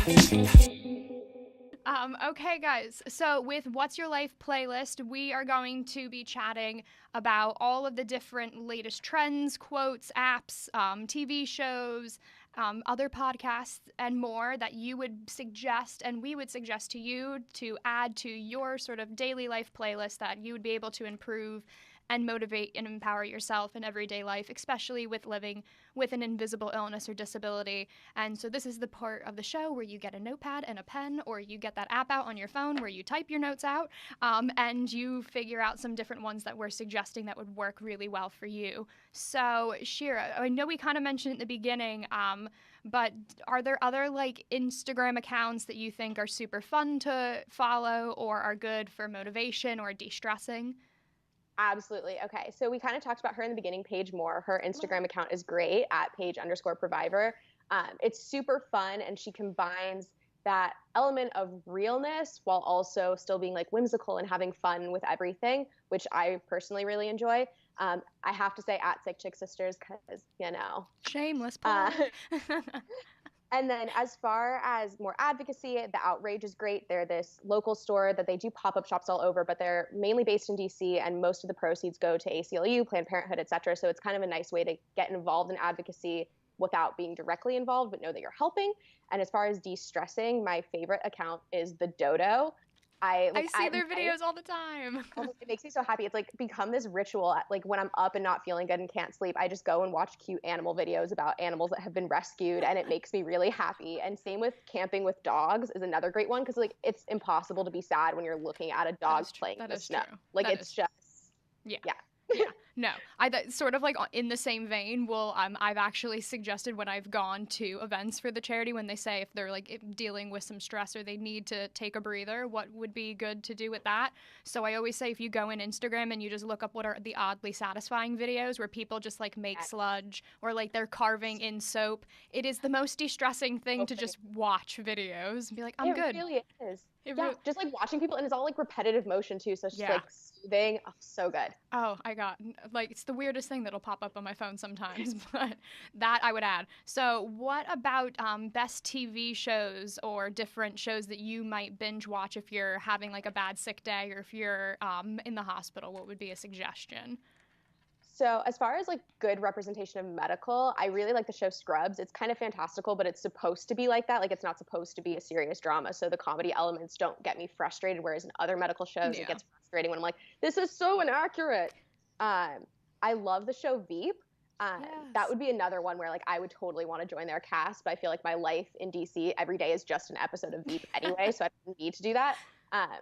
S2: Okay, guys. So with What's Your Life playlist, we are going to be chatting about all of the different latest trends, quotes, apps, TV shows, other podcasts, and more that you would suggest and we would suggest to you to add to your sort of daily life playlist that you would be able to improve and motivate and empower yourself in everyday life, especially with living with an invisible illness or disability. And so this is the part of the show where you get a notepad and a pen, or you get that app out on your phone where you type your notes out, and you figure out some different ones that we're suggesting that would work really well for you. So, Shira, I know we kind of mentioned at the beginning, but are there other like Instagram accounts that you think are super fun to follow or are good for motivation or de-stressing?
S3: Absolutely. Okay. So we kind of talked about her in the beginning, Paige Moore. Her Instagram account is great at Paige_Provider. It's super fun, and she combines that element of realness while also still being like whimsical and having fun with everything, which I personally really enjoy. I have to say at Sick Chick Sisters, because,
S2: Shameless plug.
S3: And then as far as more advocacy, The Outrage is great. They're this local store that they do pop-up shops all over, but they're mainly based in DC, and most of the proceeds go to ACLU, Planned Parenthood, et cetera. So it's kind of a nice way to get involved in advocacy without being directly involved, but know that you're helping. And as far as de-stressing, my favorite account is The Dodo.
S2: I see their videos all the time.
S3: It makes me so happy. It's like become this ritual. Like when I'm up and not feeling good and can't sleep, I just go and watch cute animal videos about animals that have been rescued, and it makes me really happy. And same with Camping with Dogs is another great one, because like it's impossible to be sad when you're looking at a dog playing in the snow. Like it's just yeah.
S2: No, sort of like in the same vein. Well, I've actually suggested when I've gone to events for the charity, when they say if they're like dealing with some stress or they need to take a breather, what would be good to do with that. So I always say if you go in Instagram and you just look up what are the oddly satisfying videos where people just like make sludge or like they're carving in soap, it is the most de-stressing thing to just watch videos and be like, I'm good.
S3: It really is. Just like watching people, and it's all like repetitive motion too, so it's just like soothing. Oh, so good.
S2: Oh, it's the weirdest thing that'll pop up on my phone sometimes, but that I would add. So what about best TV shows or different shows that you might binge watch if you're having like a bad sick day or if you're in the hospital? What would be a suggestion?
S3: So as far as like good representation of medical, I really like the show Scrubs. It's kind of fantastical, but it's supposed to be like that. Like it's not supposed to be a serious drama. So the comedy elements don't get me frustrated. Whereas in other medical shows, it gets frustrating when I'm like, this is so inaccurate. I love the show Veep. That would be another one where like I would totally want to join their cast, but I feel like my life in DC every day is just an episode of Veep anyway, so I don't need to do that.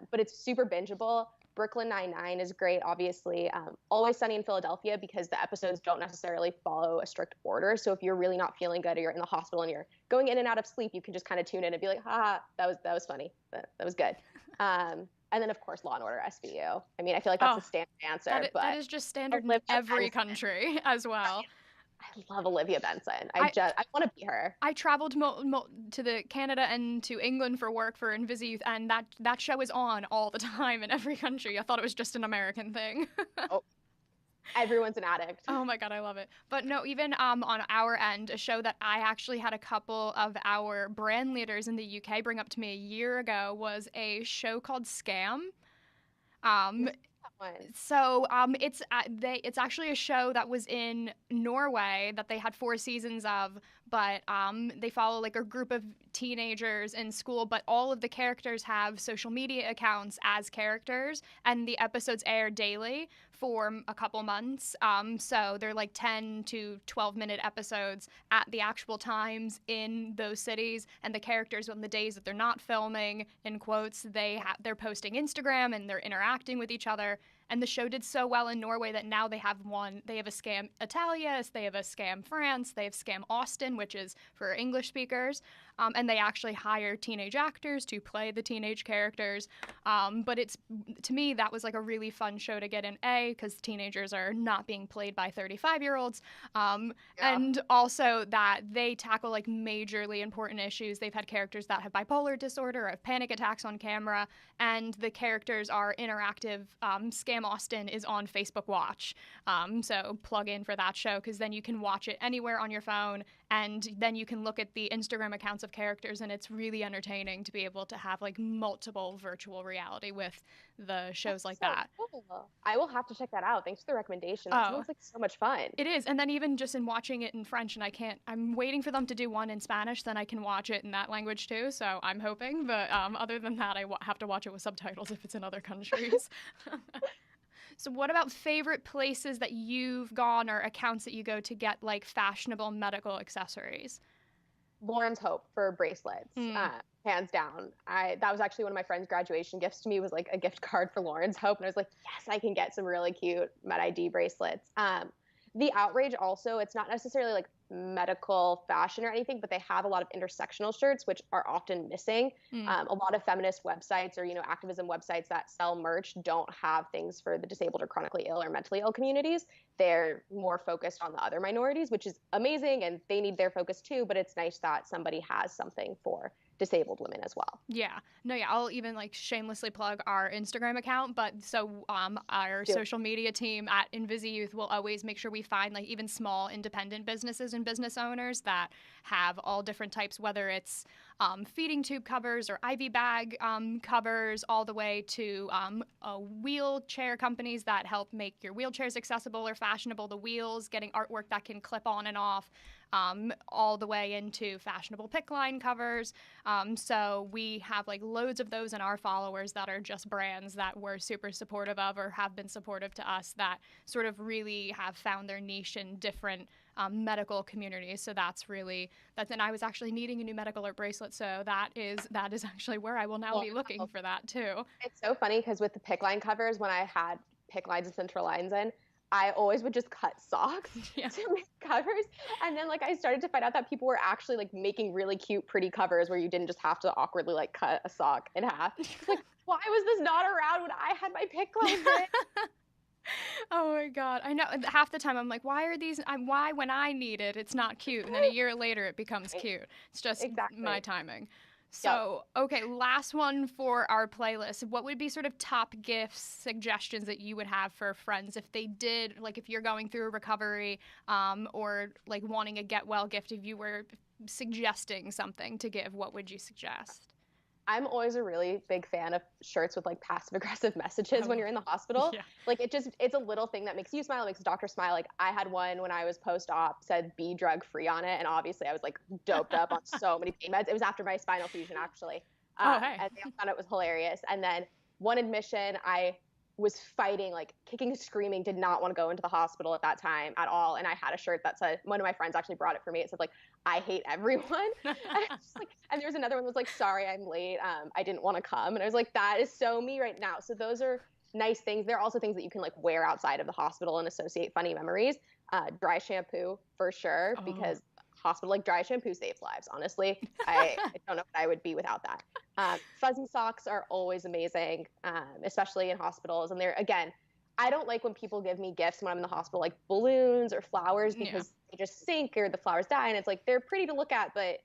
S3: But it's super bingeable. Brooklyn Nine-Nine is great, obviously. Always Sunny in Philadelphia, because the episodes don't necessarily follow a strict order. So if you're really not feeling good or you're in the hospital and you're going in and out of sleep, you can just kind of tune in and be like, that was funny. That was good. And then, of course, Law & Order SVU. I mean, I feel like that's a standard answer.
S2: That is just standard in every country as well.
S3: I love Olivia Benson. I want to be her.
S2: I traveled to the Canada and to England for work for INVISIYOUTH, and that show is on all the time in every country. I thought it was just an American thing.
S3: Everyone's an addict.
S2: Oh my God, I love it. But no, even on our end, a show that I actually had a couple of our brand leaders in the UK bring up to me a year ago was a show called Scam. It's actually a show that was in Norway that they had 4 seasons of, but they follow like a group of teenagers in school, but all of the characters have social media accounts as characters, and the episodes air daily for a couple months. So they're like 10 to 12-minute episodes at the actual times in those cities, and the characters on the days that they're not filming, in quotes, they're posting Instagram and they're interacting with each other. And the show did so well in Norway that now they have a Scam Italia, they have a Scam France, they have Scam Austin, which is for English speakers. And they actually hire teenage actors to play the teenage characters. But to me, that was like a really fun show to get in, because teenagers are not being played by 35-year-olds. And also that they tackle like majorly important issues. They've had characters that have bipolar disorder or have panic attacks on camera, and the characters are interactive. Scam Austin is on Facebook Watch. So plug in for that show, because then you can watch it anywhere on your phone, and then you can look at the Instagram accounts of characters, and it's really entertaining to be able to have like multiple virtual reality with the shows like that.
S3: Cool. I will have to check that out. Thanks for the recommendation. That sounds like so much fun.
S2: It is. And then even just in watching it in French, and I'm waiting for them to do one in Spanish, then I can watch it in that language too. So I'm hoping, but other than that, I have to watch it with subtitles if it's in other countries. So what about favorite places that you've gone or accounts that you go to get like fashionable medical accessories?
S3: Lauren's Hope for bracelets, hands down. That was actually one of my friend's graduation gifts to me, was like a gift card for Lauren's Hope. And I was like, yes, I can get some really cute Med ID bracelets. The Outrage also, it's not necessarily like medical fashion or anything, but they have a lot of intersectional shirts, which are often missing. A lot of feminist websites or, activism websites that sell merch don't have things for the disabled or chronically ill or mentally ill communities. They're more focused on the other minorities, which is amazing, and they need their focus too, but it's nice that somebody has something for disabled women as well.
S2: I'll even like shamelessly plug our Instagram account, but so our social media team at INVISIYOUTH will always make sure we find like even small independent businesses and business owners that have all different types, whether it's feeding tube covers or IV bag covers, all the way to wheelchair companies that help make your wheelchairs accessible or fashionable, the wheels, getting artwork that can clip on and off, all the way into fashionable pick line covers. So we have like loads of those in our followers that are just brands that we're super supportive of or have been supportive to us, that sort of really have found their niche in different medical communities. So and I was actually needing a new medical alert bracelet, so that is actually where I will now be looking for that too.
S3: It's so funny because with the pick line covers, when I had pick lines and central lines in, I always would just cut socks to make covers. And then like I started to find out that people were actually like making really cute, pretty covers where you didn't just have to awkwardly like cut a sock in half. Like, why was this not around when I had my pick lines in?
S2: Oh my God. I know half the time I'm like, why when I need it, it's not cute. And then a year later it becomes cute. It's just my timing. So, okay, last one for our playlist. What would be sort of top gifts, suggestions that you would have for friends if they did, like if you're going through a recovery or like wanting a get well gift, if you were suggesting something to give, what would you suggest?
S3: I'm always a really big fan of shirts with like passive aggressive messages when you're in the hospital. Like it's a little thing that makes you smile, makes the doctor smile. Like I had one when I was post-op, said be drug free on it. And obviously I was like doped up on so many pain meds. It was after my spinal fusion actually. And they thought it was hilarious. And then one admission, I was fighting, like kicking, screaming, did not want to go into the hospital at that time at all. And I had a shirt that said, one of my friends actually brought it for me. It said like, I hate everyone. And there was another one that was like, sorry, I'm late. I didn't want to come. And I was like, that is so me right now. So those are nice things. There are also things that you can like wear outside of the hospital and associate funny memories. Dry shampoo for sure, because hospital, like dry shampoo saves lives. Honestly, I don't know what I would be without that. Fuzzy socks are always amazing, especially in hospitals. And they're, again, I don't like when people give me gifts when I'm in the hospital, like balloons or flowers, because they just sink or the flowers die. And it's like, they're pretty to look at, but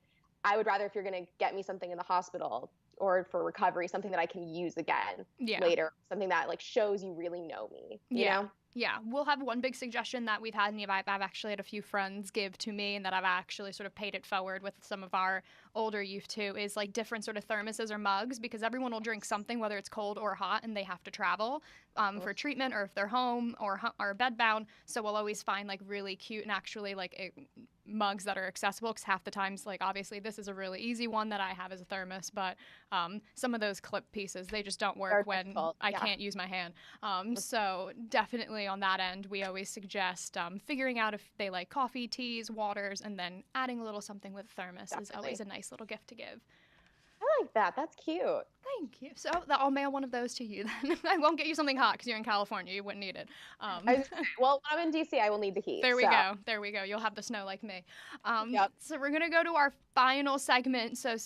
S3: I would rather, if you're going to get me something in the hospital or for recovery, something that I can use again later, something that like shows you really know me, you know?
S2: Yeah, we'll have one big suggestion that we've had, and I've actually had a few friends give to me, and that I've actually sort of paid it forward with some of our older youth too, is like different sort of thermoses or mugs, because everyone will drink something, whether it's cold or hot, and they have to travel for treatment, or if they're home or bedbound. So we'll always find like really cute and actually like mugs that are accessible, because half the times, like obviously this is a really easy one that I have as a thermos, but some of those clip pieces, they just don't work when I can't use my hand. So definitely on that end, we always suggest figuring out if they like coffee, teas, waters, and then adding a little something with thermos is always a nice little gift to give.
S3: I like that. That's cute.
S2: Thank you. So I'll mail one of those to you then. I won't get you something hot because you're in California. You wouldn't need it.
S3: Well, when I'm in DC, I will need the heat.
S2: There we go. There we go. You'll have the snow like me. So we're going to go to our final segment. So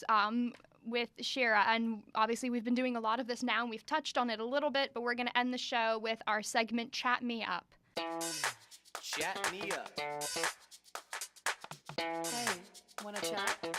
S2: with Shira, and obviously we've been doing a lot of this now, and we've touched on it a little bit, but we're going to end the show with our segment, Chat Me Up.
S1: Chat me up.
S5: Hey, wanna chat?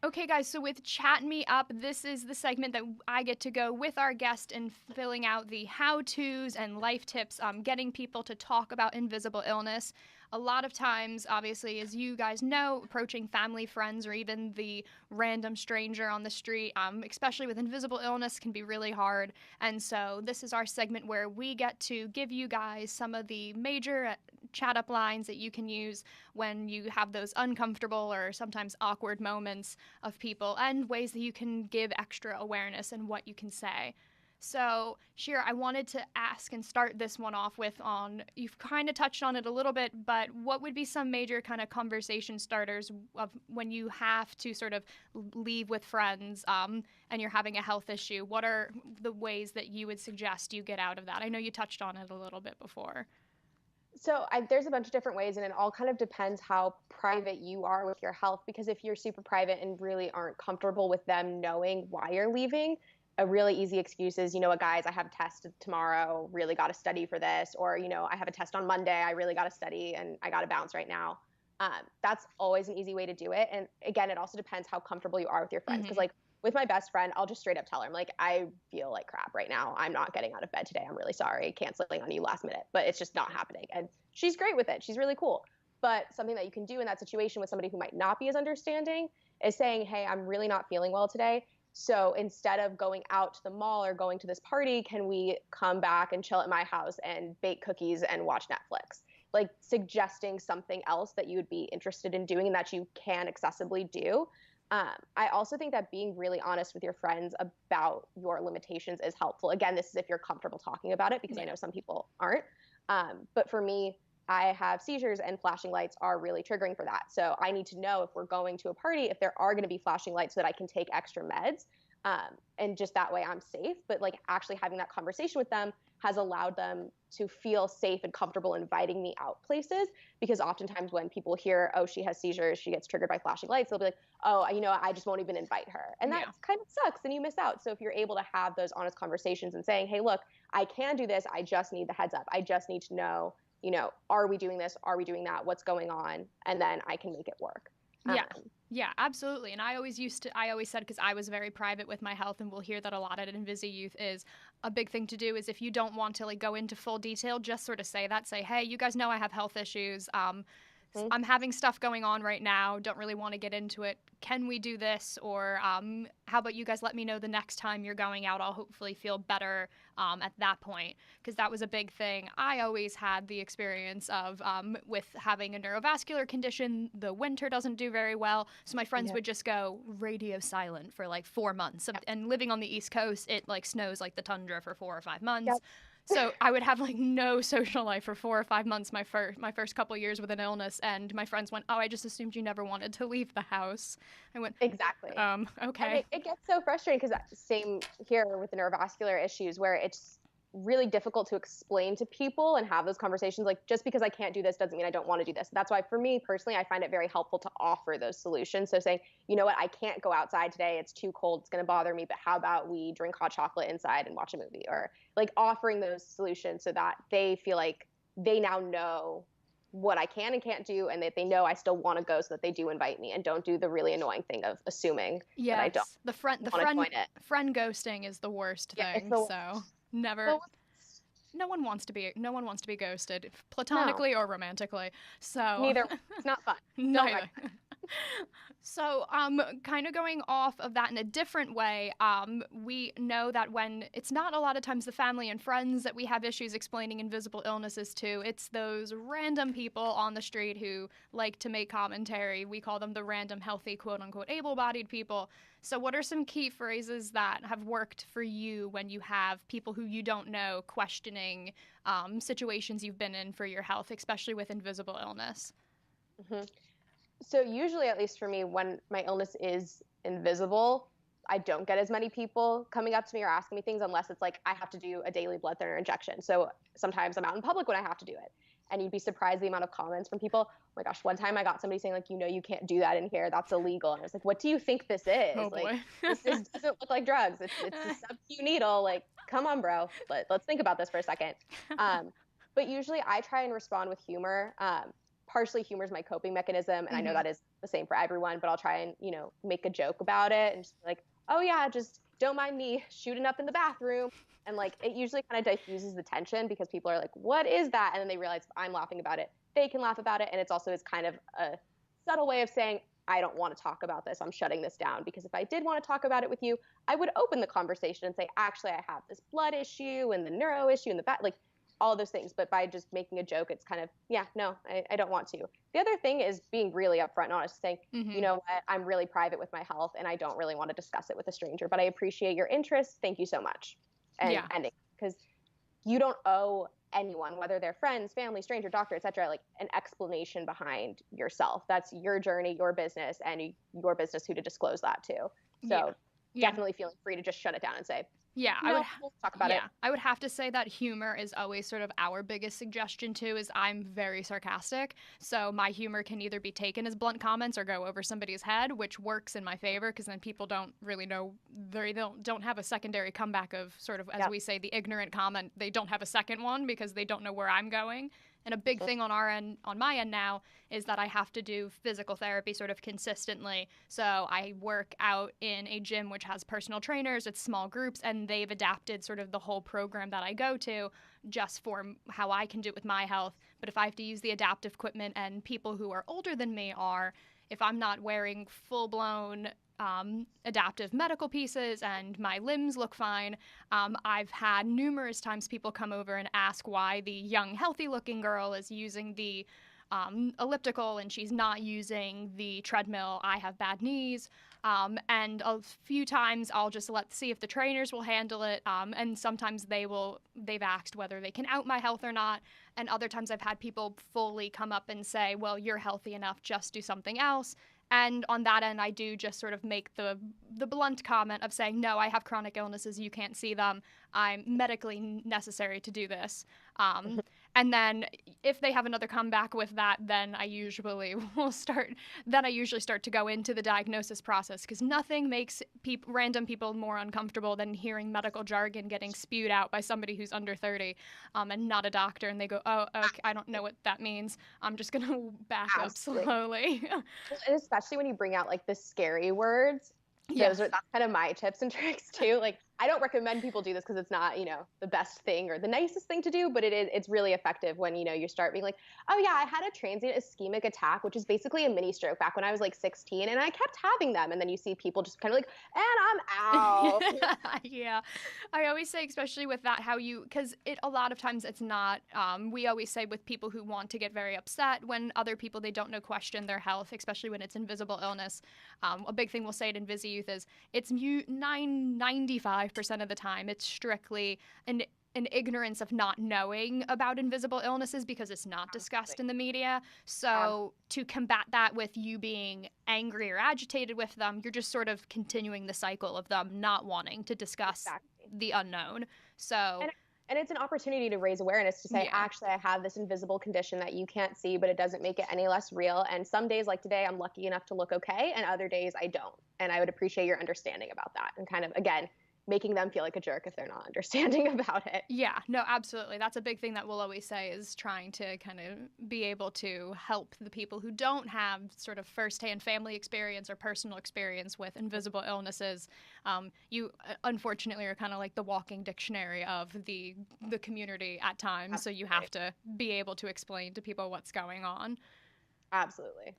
S2: Okay, guys, so with Chat Me Up, this is the segment that I get to go with our guest and filling out the how-tos and life tips, getting people to talk about invisible illness. A lot of times, obviously, as you guys know, approaching family, friends, or even the random stranger on the street, especially with invisible illness, can be really hard. And so this is our segment where we get to give you guys some of the major chat-up lines that you can use when you have those uncomfortable or sometimes awkward moments of people, and ways that you can give extra awareness in what you can say. So, Shira, I wanted to ask and start this one off with you've kind of touched on it a little bit, but what would be some major kind of conversation starters of when you have to sort of leave with friends and you're having a health issue? What are the ways that you would suggest you get out of that? I know you touched on it a little bit before.
S3: So there's a bunch of different ways, and it all kind of depends how private you are with your health, because if you're super private and really aren't comfortable with them knowing why you're leaving, a really easy excuse is, you know what, guys, I have a test tomorrow, really got to study for this, or, you know, I have a test on Monday, I really got to study and I got to bounce right now. That's always an easy way to do it. And again, it also depends how comfortable you are with your friends. Because like with my best friend, I'll just straight up tell her, I'm like, I feel like crap right now. I'm not getting out of bed today. I'm really sorry, canceling on you last minute, but it's just not happening. And she's great with it. She's really cool. But something that you can do in that situation with somebody who might not be as understanding is saying, hey, I'm really not feeling well today. So instead of going out to the mall or going to this party, can we come back and chill at my house and bake cookies and watch Netflix? Like suggesting something else that you would be interested in doing and that you can accessibly do. I also think that being really honest with your friends about your limitations is helpful. Again, this is if you're comfortable talking about it, because I know some people aren't. But for me, I have seizures, and flashing lights are really triggering for that. So I need to know if we're going to a party, if there are going to be flashing lights, so that I can take extra meds. And just that way I'm safe. But like actually having that conversation with them has allowed them to feel safe and comfortable inviting me out places, because oftentimes when people hear, oh, she has seizures, she gets triggered by flashing lights, they'll be like, oh, you know, I just won't even invite her. And that kind of sucks, and you miss out. So if you're able to have those honest conversations and saying, hey, look, I can do this, I just need the heads up. I just need to know, you know, are we doing this? Are we doing that? What's going on? And then I can make it work.
S2: Yeah, absolutely. And I always said, because I was very private with my health, and we'll hear that a lot at INVISIYOUTH, is a big thing to do is if you don't want to like go into full detail, just sort of say, hey, you guys know I have health issues. I'm having stuff going on right now. Don't really want to get into it. Can we do this? Or how about you guys let me know the next time you're going out? I'll hopefully feel better at that point. Because that was a big thing. I always had the experience of with having a neurovascular condition, the winter doesn't do very well. So my friends would just go radio silent for like 4 months. And living on the East Coast, it like snows like the tundra for 4 or 5 months. Yep. So I would have like no social life for 4 or 5 months my first couple of years with an illness, and my friends went, oh, I just assumed you never wanted to leave the house. I went,
S3: exactly.
S2: Okay.
S3: It gets so frustrating, because same here with the neurovascular issues, where it's really difficult to explain to people and have those conversations. Like, just because I can't do this doesn't mean I don't want to do this. That's why for me personally, I find it very helpful to offer those solutions. So saying, you know what, I can't go outside today, it's too cold, it's going to bother me, but how about we drink hot chocolate inside and watch a movie? Or like offering those solutions so that they feel like they now know what I can and can't do, and that they know I still want to go, so that they do invite me and don't do the really annoying thing of assuming that I don't
S2: The
S3: want to join it.
S2: friend ghosting is the worst
S3: Yeah, it's
S2: thing.
S3: the
S2: So never. No one wants to be ghosted, platonically or romantically. So
S3: Neither. It's not fun.
S2: neither. So, kind of going off of that in a different way, we know that when it's not a lot of times the family and friends that we have issues explaining invisible illnesses to, it's those random people on the street who like to make commentary. We call them the random healthy, quote unquote, able-bodied people. So what are some key phrases that have worked for you when you have people who you don't know questioning situations you've been in for your health, especially with invisible illness?
S3: Mm-hmm. So usually, at least for me, when my illness is invisible, I don't get as many people coming up to me or asking me things, unless it's like I have to do a daily blood thinner injection. So sometimes I'm out in public when I have to do it. And you'd be surprised the amount of comments from people. Oh my gosh, one time I got somebody saying, like, you can't do that in here. That's illegal. And I was like, what do you think this is?
S2: Oh,
S3: like,
S2: boy.
S3: this doesn't look like drugs. It's a sub-Q needle. Like, come on, bro. Let's think about this for a second. But usually I try and respond with humor. Partially humor is my coping mechanism, and I know that is the same for everyone, but I'll try and, make a joke about it and just be like, oh yeah, just don't mind me shooting up in the bathroom. And like, it usually kind of diffuses the tension, because people are like, what is that? And then they realize if I'm laughing about it, they can laugh about it. And it's also is kind of a subtle way of saying, I don't want to talk about this. I'm shutting this down, because if I did want to talk about it with you, I would open the conversation and say, actually, I have this blood issue and the neuro issue and the back, like, all of those things. But by just making a joke, it's kind of, I don't want to. The other thing is being really upfront and honest, saying, you know what, I'm really private with my health and I don't really want to discuss it with a stranger, but I appreciate your interest. Thank you so much. And ending, because you don't owe anyone, whether they're friends, family, stranger, doctor, etc., like an explanation behind yourself. That's your journey, your business, and your business who to disclose that to. So definitely feeling free to just shut it down and say, we'll talk about it.
S2: I would have to say that humor is always sort of our biggest suggestion too, is I'm very sarcastic. So my humor can either be taken as blunt comments or go over somebody's head, which works in my favor, because then people don't really know, they don't have a secondary comeback of sort of, as we say, the ignorant comment. They don't have a second one because they don't know where I'm going. And a big thing on my end now, is that I have to do physical therapy sort of consistently. So I work out in a gym which has personal trainers, it's small groups, and they've adapted sort of the whole program that I go to just for how I can do it with my health. But if I have to use the adaptive equipment, and people who are older than me are, if I'm not wearing full-blown adaptive medical pieces and my limbs look fine, I've had numerous times people come over and ask why the young, healthy-looking girl is using the elliptical and she's not using the treadmill. I have bad knees, and a few times I'll just see if the trainers will handle it, and sometimes they've asked whether they can out my health or not, and other times I've had people fully come up and say, well, you're healthy enough, just do something else. And on that end, I do just sort of make the blunt comment of saying, no, I have chronic illnesses, you can't see them, I'm medically necessary to do this. And then if they have another comeback with that, then I usually start to go into the diagnosis process, because nothing makes random people more uncomfortable than hearing medical jargon getting spewed out by somebody who's under 30 and not a doctor, and they go, oh, okay, I don't know what that means. I'm just going to back up slowly.
S3: And especially when you bring out like the scary words, that's kind of my tips and tricks too. Like, I don't recommend people do this because it's not, the best thing or the nicest thing to do, but it's really effective when, you start being like, oh yeah, I had a transient ischemic attack, which is basically a mini stroke back when I was like 16, and I kept having them. And then you see people just kind of like, and I'm out.
S2: Yeah. I always say, especially with that, because a lot of times it's not, we always say with people who want to get very upset when other people they don't know question their health, especially when it's invisible illness. A big thing we'll say at INVISIYOUTH is it's 95% of the time it's strictly an ignorance of not knowing about invisible illnesses, because it's not discussed in the media. So to combat that with you being angry or agitated with them, you're just sort of continuing the cycle of them not wanting to discuss the unknown. So
S3: and it's an opportunity to raise awareness, to say, actually, I have this invisible condition that you can't see, but it doesn't make it any less real. And some days like today, I'm lucky enough to look okay, and other days I don't. And I would appreciate your understanding about that, and kind of, again, making them feel like a jerk if they're not understanding about it.
S2: Yeah, no, absolutely. That's a big thing that we'll always say is trying to kind of be able to help the people who don't have sort of firsthand family experience or personal experience with invisible illnesses. You unfortunately are kind of like the walking dictionary of the community at times,
S3: Absolutely.
S2: so you have to be able to explain to people what's going on.
S3: Absolutely.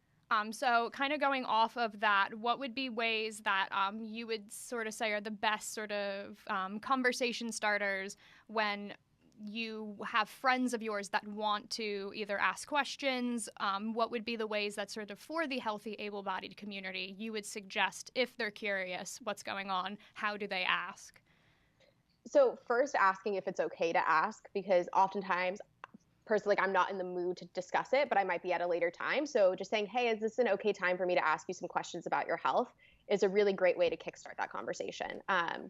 S2: So kind of going off of that, what would be ways that you would sort of say are the best sort of conversation starters when you have friends of yours that want to either ask questions? What would be the ways that sort of for the healthy, able-bodied community you would suggest if they're curious what's going on, how do they ask?
S3: So first asking if it's okay to ask, because oftentimes personally, like, I'm not in the mood to discuss it, but I might be at a later time. So just saying, hey, is this an okay time for me to ask you some questions about your health is a really great way to kickstart that conversation,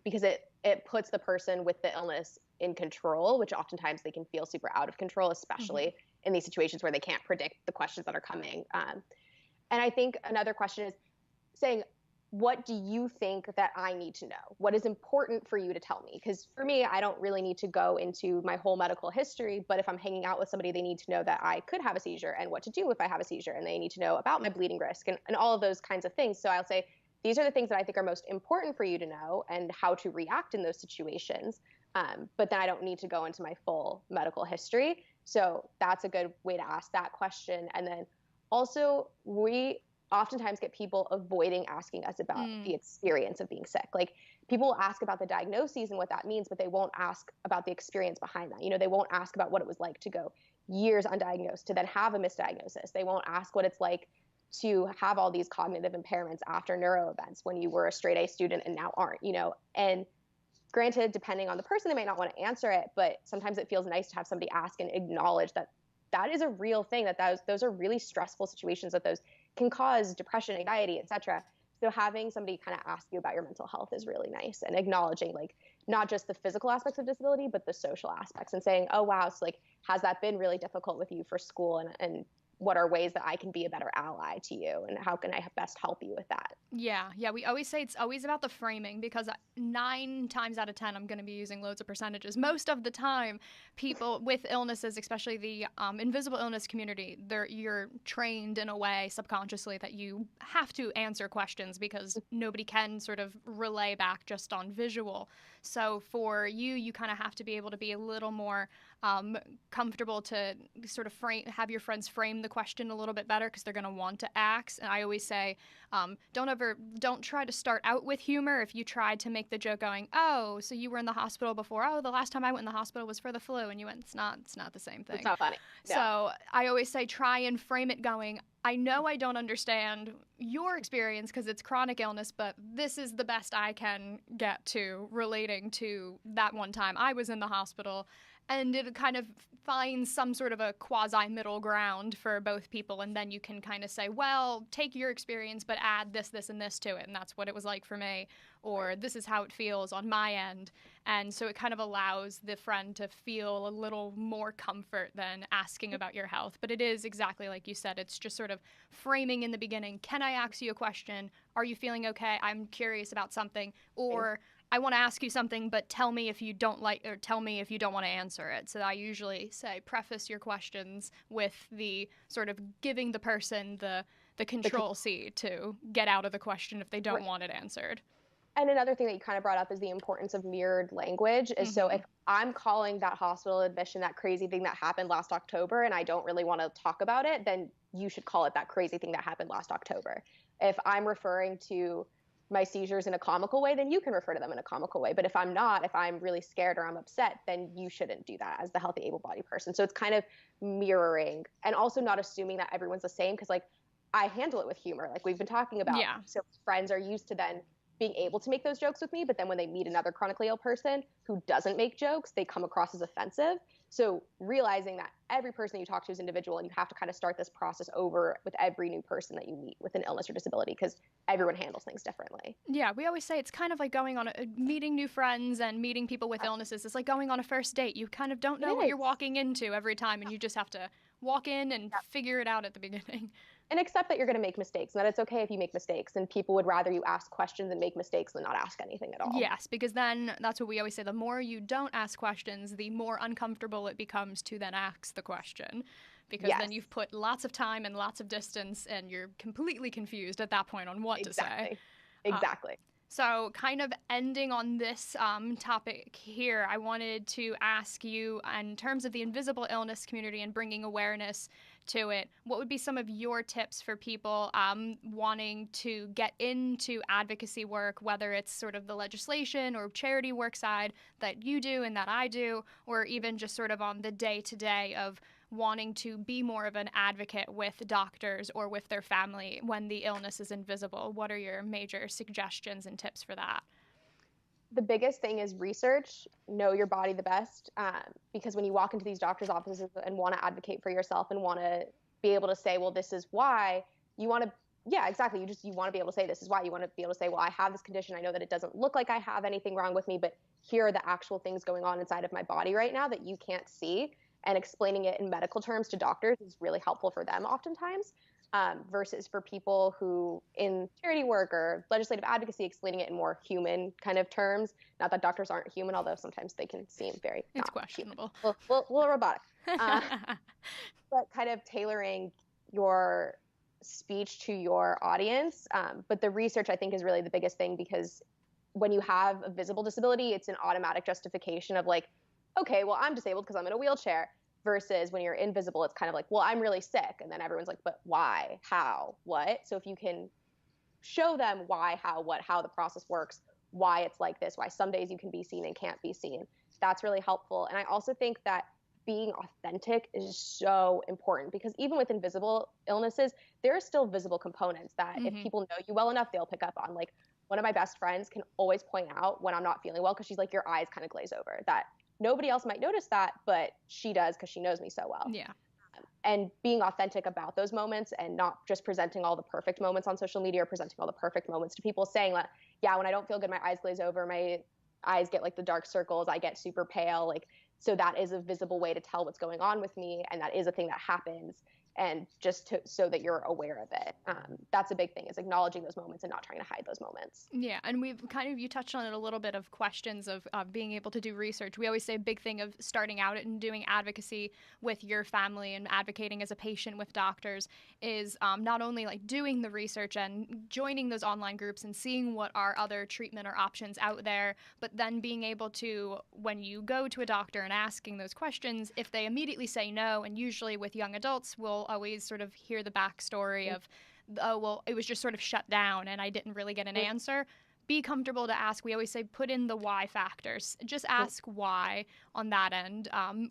S3: because it puts the person with the illness in control, which oftentimes they can feel super out of control, especially in these situations where they can't predict the questions that are coming. And I think another question is saying, what do you think that I need to know? What is important for you to tell me? Because for me, I don't really need to go into my whole medical history, but if I'm hanging out with somebody, they need to know that I could have a seizure and what to do if I have a seizure, and they need to know about my bleeding risk and all of those kinds of things. So I'll say, these are the things that I think are most important for you to know and how to react in those situations. But then I don't need to go into my full medical history. So that's a good way to ask that question. And then also, we oftentimes get people avoiding asking us about the experience of being sick. Like, people will ask about the diagnoses and what that means, but they won't ask about the experience behind that. You know, they won't ask about what it was like to go years undiagnosed to then have a misdiagnosis. They won't ask what it's like to have all these cognitive impairments after neuro events when you were a straight A student and now aren't, you know. And granted, depending on the person, they might not want to answer it, but sometimes it feels nice to have somebody ask and acknowledge that that is a real thing, that those are really stressful situations, that those can cause depression, anxiety, etc. So having somebody kind of ask you about your mental health is really nice, and acknowledging, like, not just the physical aspects of disability, but the social aspects, and saying, oh, wow, so, like, has that been really difficult with you for school, and what are ways that I can be a better ally to you, and how can I best help you with that?
S2: Yeah, we always say it's always about the framing, because 9 times out of 10, I'm going to be using loads of percentages. Most of the time, people with illnesses, especially the invisible illness community, you're trained in a way subconsciously that you have to answer questions because nobody can sort of relay back just on visual. So for you kind of have to be able to be a little more comfortable to sort of have your friends frame the question a little bit better, because they're going to want to ask. And I always say, don't try to start out with humor. If you tried to make the joke going, oh, so you were in the hospital before, oh, the last time I went in the hospital was for the flu, and you went, it's not the same thing.
S3: It's not funny. No.
S2: So I always say, try and frame it going, I know I don't understand your experience because it's chronic illness, but this is the best I can get to relating to that one time I was in the hospital. And it kind of finds some sort of a quasi-middle ground for both people, and then you can kind of say, well, take your experience, but add this, this, and this to it, and that's what it was like for me, or this is how it feels on my end. And so it kind of allows the friend to feel a little more comfort than asking about your health. But it is exactly like you said, it's just sort of framing in the beginning. Can I ask you a question? Are you feeling okay? I'm curious about something. Or I want to ask you something, but tell me if you don't like, or tell me if you don't want to answer it. So I usually say preface your questions with the sort of giving the person the control C to get out of the question if they don't want it answered.
S3: And another thing that you kind of brought up is the importance of mirrored language. Is so if I'm calling that hospital admission that crazy thing that happened last October and I don't really want to talk about it, then you should call it that crazy thing that happened last October. If I'm referring to my seizures in a comical way, then you can refer to them in a comical way. But if I'm not, if I'm really scared or I'm upset, then you shouldn't do that as the healthy, able-bodied person. So it's kind of mirroring, and also not assuming that everyone's the same, because, like, I handle it with humor, like we've been talking about.
S2: Yeah.
S3: So friends are used to then being able to make those jokes with me, but then when they meet another chronically ill person who doesn't make jokes, they come across as offensive. So realizing that every person you talk to is individual, and you have to kind of start this process over with every new person that you meet with an illness or disability, because everyone handles things differently.
S2: Yeah, we always say it's kind of like going on meeting new friends and meeting people with illnesses. It's like going on a first date. You kind of don't know what you're walking into every time, and you just have to walk in and figure it out at the beginning.
S3: and accept that you're going to make mistakes and that it's okay if you make mistakes, and people would rather you ask questions and make mistakes than not ask anything at all.
S2: Yes, because then that's what we always say. The more you don't ask questions, the more uncomfortable it becomes to then ask the question. Because then you've put lots of time and lots of distance and you're completely confused at that point on what to say.
S3: Exactly.
S2: So kind of ending on this topic here, I wanted to ask you, in terms of the invisible illness community and bringing awareness to it, what would be some of your tips for people wanting to get into advocacy work, whether it's sort of the legislation or charity work side that you do and that I do, or even just sort of on the day-to-day of wanting to be more of an advocate with doctors or with their family when the illness is invisible? What are your major suggestions and tips for that?
S3: The biggest thing is research. Know your body the best, because when you walk into these doctors' offices and want to advocate for yourself and want to be able to say, well, this is why, you want to, yeah, exactly. You want to be able to say, this is why. You want to be able to say, well, I have this condition. I know that it doesn't look like I have anything wrong with me, but here are the actual things going on inside of my body right now that you can't see. And explaining it in medical terms to doctors is really helpful for them oftentimes, versus for people who in charity work or legislative advocacy, explaining it in more human kind of terms. Not that doctors aren't human, although sometimes they can seem very
S2: it's questionable.
S3: A little robotic. But kind of tailoring your speech to your audience. But the research, I think, is really the biggest thing, because when you have a visible disability, it's an automatic justification of like, okay, well, I'm disabled because I'm in a wheelchair, versus when you're invisible, it's kind of like, well, I'm really sick. And then everyone's like, but why, how, what? So if you can show them why, how, what, how the process works, why it's like this, why some days you can be seen and can't be seen, that's really helpful. And I also think that being authentic is so important, because even with invisible illnesses, there are still visible components that if people know you well enough, they'll pick up on. Like, one of my best friends can always point out when I'm not feeling well, because she's like, your eyes kind of glaze over. That nobody else might notice that, but she does because she knows me so well.
S2: Yeah.
S3: And being authentic about those moments and not just presenting all the perfect moments on social media or presenting all the perfect moments to people, saying like, yeah, when I don't feel good, my eyes glaze over, my eyes get like the dark circles, I get super pale. Like, so that is a visible way to tell what's going on with me. And that is a thing that happens. And just so that you're aware of it. That's a big thing, is acknowledging those moments and not trying to hide those moments.
S2: Yeah, and you touched on it a little bit, of questions of being able to do research. We always say a big thing of starting out and doing advocacy with your family and advocating as a patient with doctors is not only like doing the research and joining those online groups and seeing what are other treatment or options out there, but then being able to, when you go to a doctor and asking those questions, if they immediately say no, and usually with young adults, we'll always sort of hear the backstory of, oh, well, it was just sort of shut down and I didn't really get an answer. Be comfortable to ask. We always say put in the why factors. Just ask why on that end,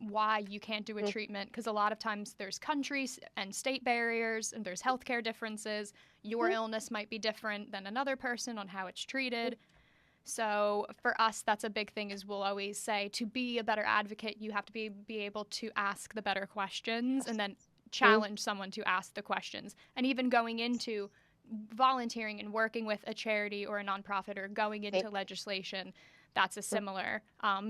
S2: why you can't do a treatment, because a lot of times there's countries and state barriers and there's healthcare differences. Your illness might be different than another person on how it's treated. So for us, that's a big thing, is we'll always say to be a better advocate, you have to be able to ask the better questions and then challenge someone to ask the questions. And even going into volunteering and working with a charity or a nonprofit or going into legislation, that's a similar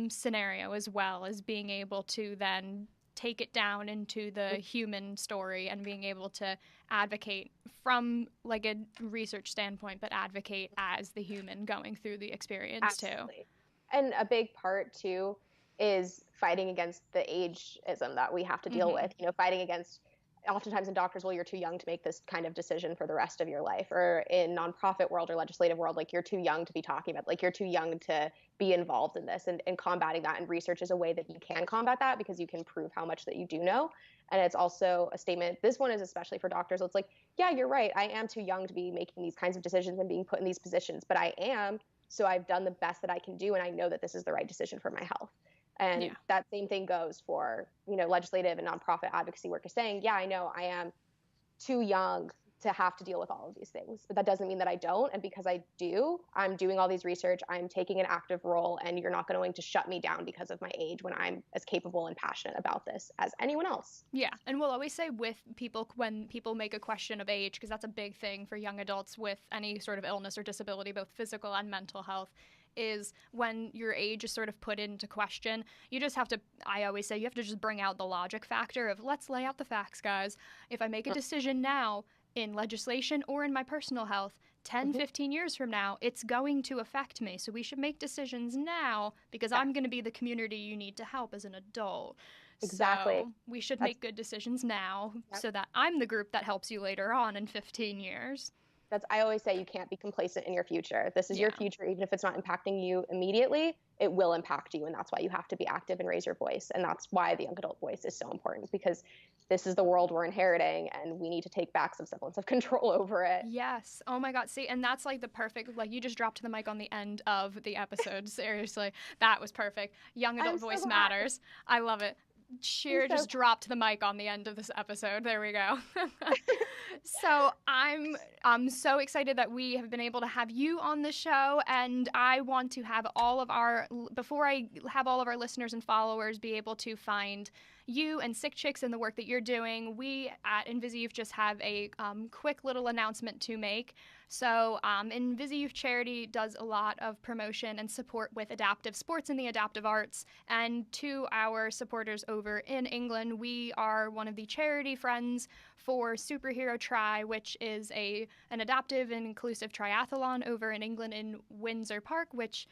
S2: scenario, as well as being able to then take it down into the human story and being able to advocate from like a research standpoint, but advocate as the human going through the experience too.
S3: And a big part too is fighting against the ageism that we have to deal with, fighting against, oftentimes in doctors, well, you're too young to make this kind of decision for the rest of your life, or in nonprofit world or legislative world, like, you're too young to be talking about, like, you're too young to be involved in this, and combating that. And research is a way that you can combat that, because you can prove how much that you do know. And it's also a statement, this one is especially for doctors. It's like, yeah, you're right. I am too young to be making these kinds of decisions and being put in these positions, but I am. So I've done the best that I can do. And I know that this is the right decision for my health. And that same thing goes for, legislative and nonprofit advocacy work, is saying, yeah, I know I am too young to have to deal with all of these things, but that doesn't mean that I don't. And because I do, I'm doing all these research, I'm taking an active role, and you're not going to shut me down because of my age, when I'm as capable and passionate about this as anyone else.
S2: Yeah. And we'll always say with people, when people make a question of age, because that's a big thing for young adults with any sort of illness or disability, both physical and mental health, is when your age is sort of put into question, you just have to, I always say, you have to just bring out the logic factor of, let's lay out the facts, guys. If I make a decision now, in legislation or in my personal health, 10, 15 years from now, it's going to affect me. So we should make decisions now because I'm going to be the community you need to help as an adult.
S3: Exactly.
S2: So we should make good decisions now so that I'm the group that helps you later on in 15 years.
S3: I always say you can't be complacent in your future. This is your future. Even if it's not impacting you immediately, it will impact you. And that's why you have to be active and raise your voice. And that's why the young adult voice is so important, because this is the world we're inheriting and we need to take back some semblance of control over it.
S2: Yes. Oh my God. See, and that's like the perfect, like you just dropped the mic on the end of the episode. Seriously. That was perfect. Young adult voice matters. I love it. Shira just dropped the mic on the end of this episode. There we go. So I'm so excited that we have been able to have you on the show, and I want to have before I have all of our listeners and followers be able to find you and Sick Chicks and the work that you're doing, we at INVISIYOUTH just have a quick little announcement to make. So INVISIYOUTH Charity does a lot of promotion and support with adaptive sports and the adaptive arts. And to our supporters over in England, we are one of the charity friends for Superhero Tri, which is an adaptive and inclusive triathlon over in England in Windsor Lake, which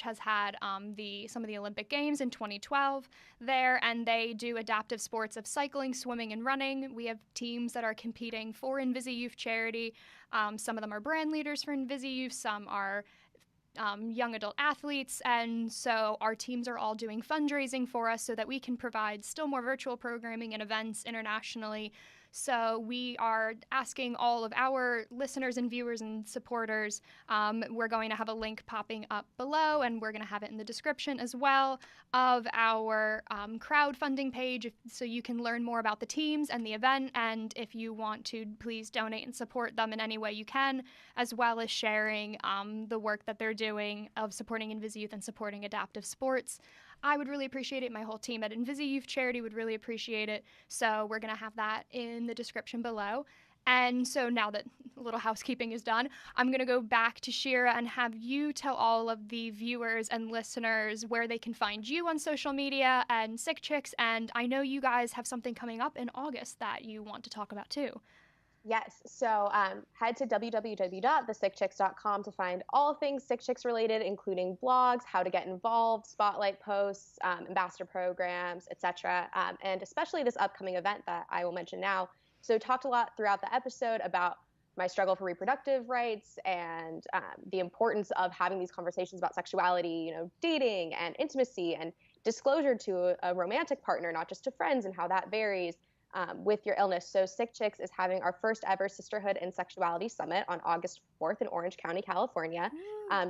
S2: has had some of the Olympic Games in 2012 there, and they do adaptive sports of cycling, swimming, and running. We have teams that are competing for INVISIYOUTH Charity. Some of them are brand leaders for INVISIYOUTH, some are young adult athletes, and so our teams are all doing fundraising for us so that we can provide still more virtual programming and events internationally. So we are asking all of our listeners and viewers and supporters, we're going to have a link popping up below, and we're going to have it in the description as well, of our crowdfunding page, so you can learn more about the teams and the event, and if you want to, please donate and support them in any way you can, as well as sharing the work that they're doing of supporting INVISIYOUTH and supporting adaptive sports. I would really appreciate it. My whole team at INVISIYOUTH Charity would really appreciate it. So we're going to have that in the description below. And so now that a little housekeeping is done, I'm going to go back to Shira and have you tell all of the viewers and listeners where they can find you on social media and Sick Chicks. And I know you guys have something coming up in August that you want to talk about too.
S3: Yes. So head to www.thesickchicks.com to find all things Sick Chicks related, including blogs, how to get involved, spotlight posts, ambassador programs, etc. And especially this upcoming event that I will mention now. So talked a lot throughout the episode about my struggle for reproductive rights and the importance of having these conversations about sexuality, dating and intimacy and disclosure to a romantic partner, not just to friends, and how that varies with your illness. So Sick Chicks is having our first ever Sisterhood and Sexuality Summit on August 4th in Orange County, California.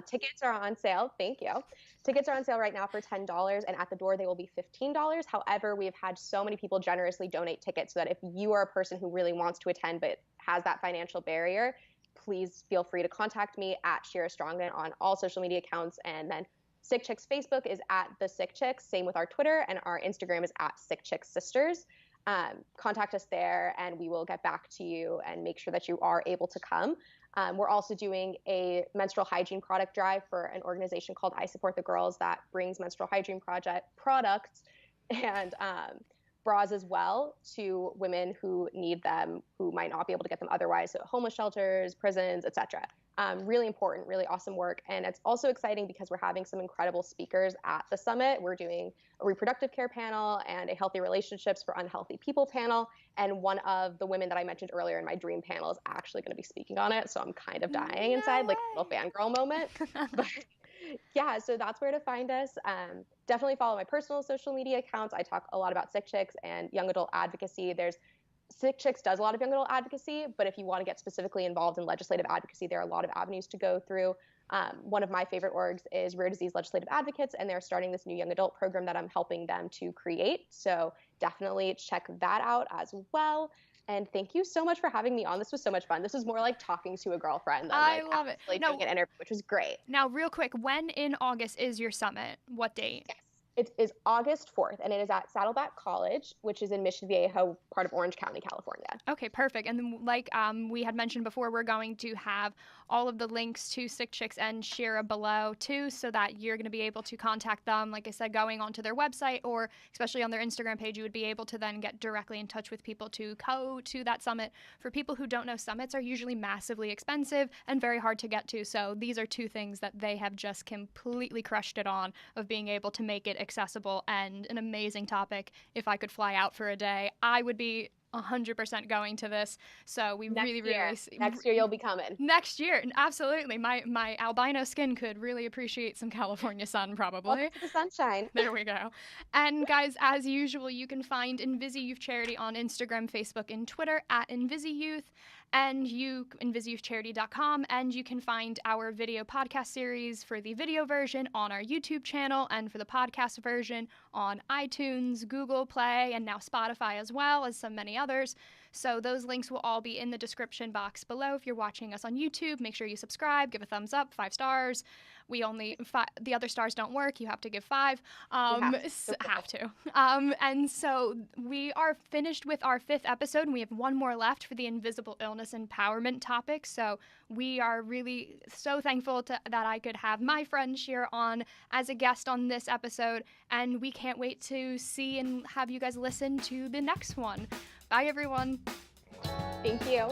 S3: Tickets are on sale. Thank you. Tickets are on sale right now for $10, and at the door they will be $15. However, we have had so many people generously donate tickets so that if you are a person who really wants to attend but has that financial barrier, please feel free to contact me at Shira Strongin on all social media accounts. And then Sick Chicks Facebook is at The Sick Chicks. Same with our Twitter, and our Instagram is at Sick Chicks Sisters. Contact us there and we will get back to you and make sure that you are able to come. We're also doing a menstrual hygiene product drive for an organization called I Support the Girls that brings menstrual hygiene products and bras as well to women who need them, who might not be able to get them otherwise. So homeless shelters, prisons, etc. Really important, really awesome work. And it's also exciting because we're having some incredible speakers at the summit. We're doing a reproductive care panel and a healthy relationships for unhealthy people panel. And one of the women that I mentioned earlier in my dream panel is actually going to be speaking on it. So I'm kind of dying inside, like a little fangirl moment. But yeah, so that's where to find us. Definitely follow my personal social media accounts. I talk a lot about Sick Chicks and young adult advocacy. Sick Chicks does a lot of young adult advocacy, but if you want to get specifically involved in legislative advocacy, there are a lot of avenues to go through. One of my favorite orgs is Rare Disease Legislative Advocates, and they're starting this new young adult program that I'm helping them to create. So definitely check that out as well. And thank you so much for having me on. This was so much fun. This was more like talking to a girlfriend than
S2: I love it.
S3: Doing an interview, which was great.
S2: Now, real quick, when in August is your summit? What date?
S3: Yes. It is August 4th, and it is at Saddleback College, which is in Mission Viejo, part of Orange County, California.
S2: Okay, perfect. And then, like we had mentioned before, we're going to have all of the links to Sick Chicks and Shira below too, so that you're going to be able to contact them. Like I said, going onto their website or especially on their Instagram page, you would be able to then get directly in touch with people to go to that summit. For people who don't know, summits are usually massively expensive and very hard to get to. So these are two things that they have just completely crushed it on, of being able to make it accessible and an amazing topic. If I could fly out for a day, I would be 100% going to this. So we
S3: Next
S2: really
S3: year you'll be coming.
S2: Next year, absolutely. My albino skin could really appreciate some California sun, probably.
S3: Welcome to the sunshine.
S2: There we go. And guys, as usual, you can find INVISIYOUTH Charity on Instagram, Facebook, and Twitter at INVISIYOUTH, and INVISIYOUTHcharity.com, and you can find our video podcast series for the video version on our YouTube channel, and for the podcast version on iTunes, Google Play, and now Spotify, as well as so many others. So those links will all be in the description box below. If you're watching us on YouTube, make sure you subscribe, give a thumbs up, 5 stars. We only, the other stars don't work. You have to give 5. Have to. And so we are finished with our 5th episode, and we have one more left for the invisible illness empowerment topic. So we are really so thankful that I could have my friend Shira on as a guest on this episode, and we can't wait to see and have you guys listen to the next one. Bye, everyone.
S3: Thank you.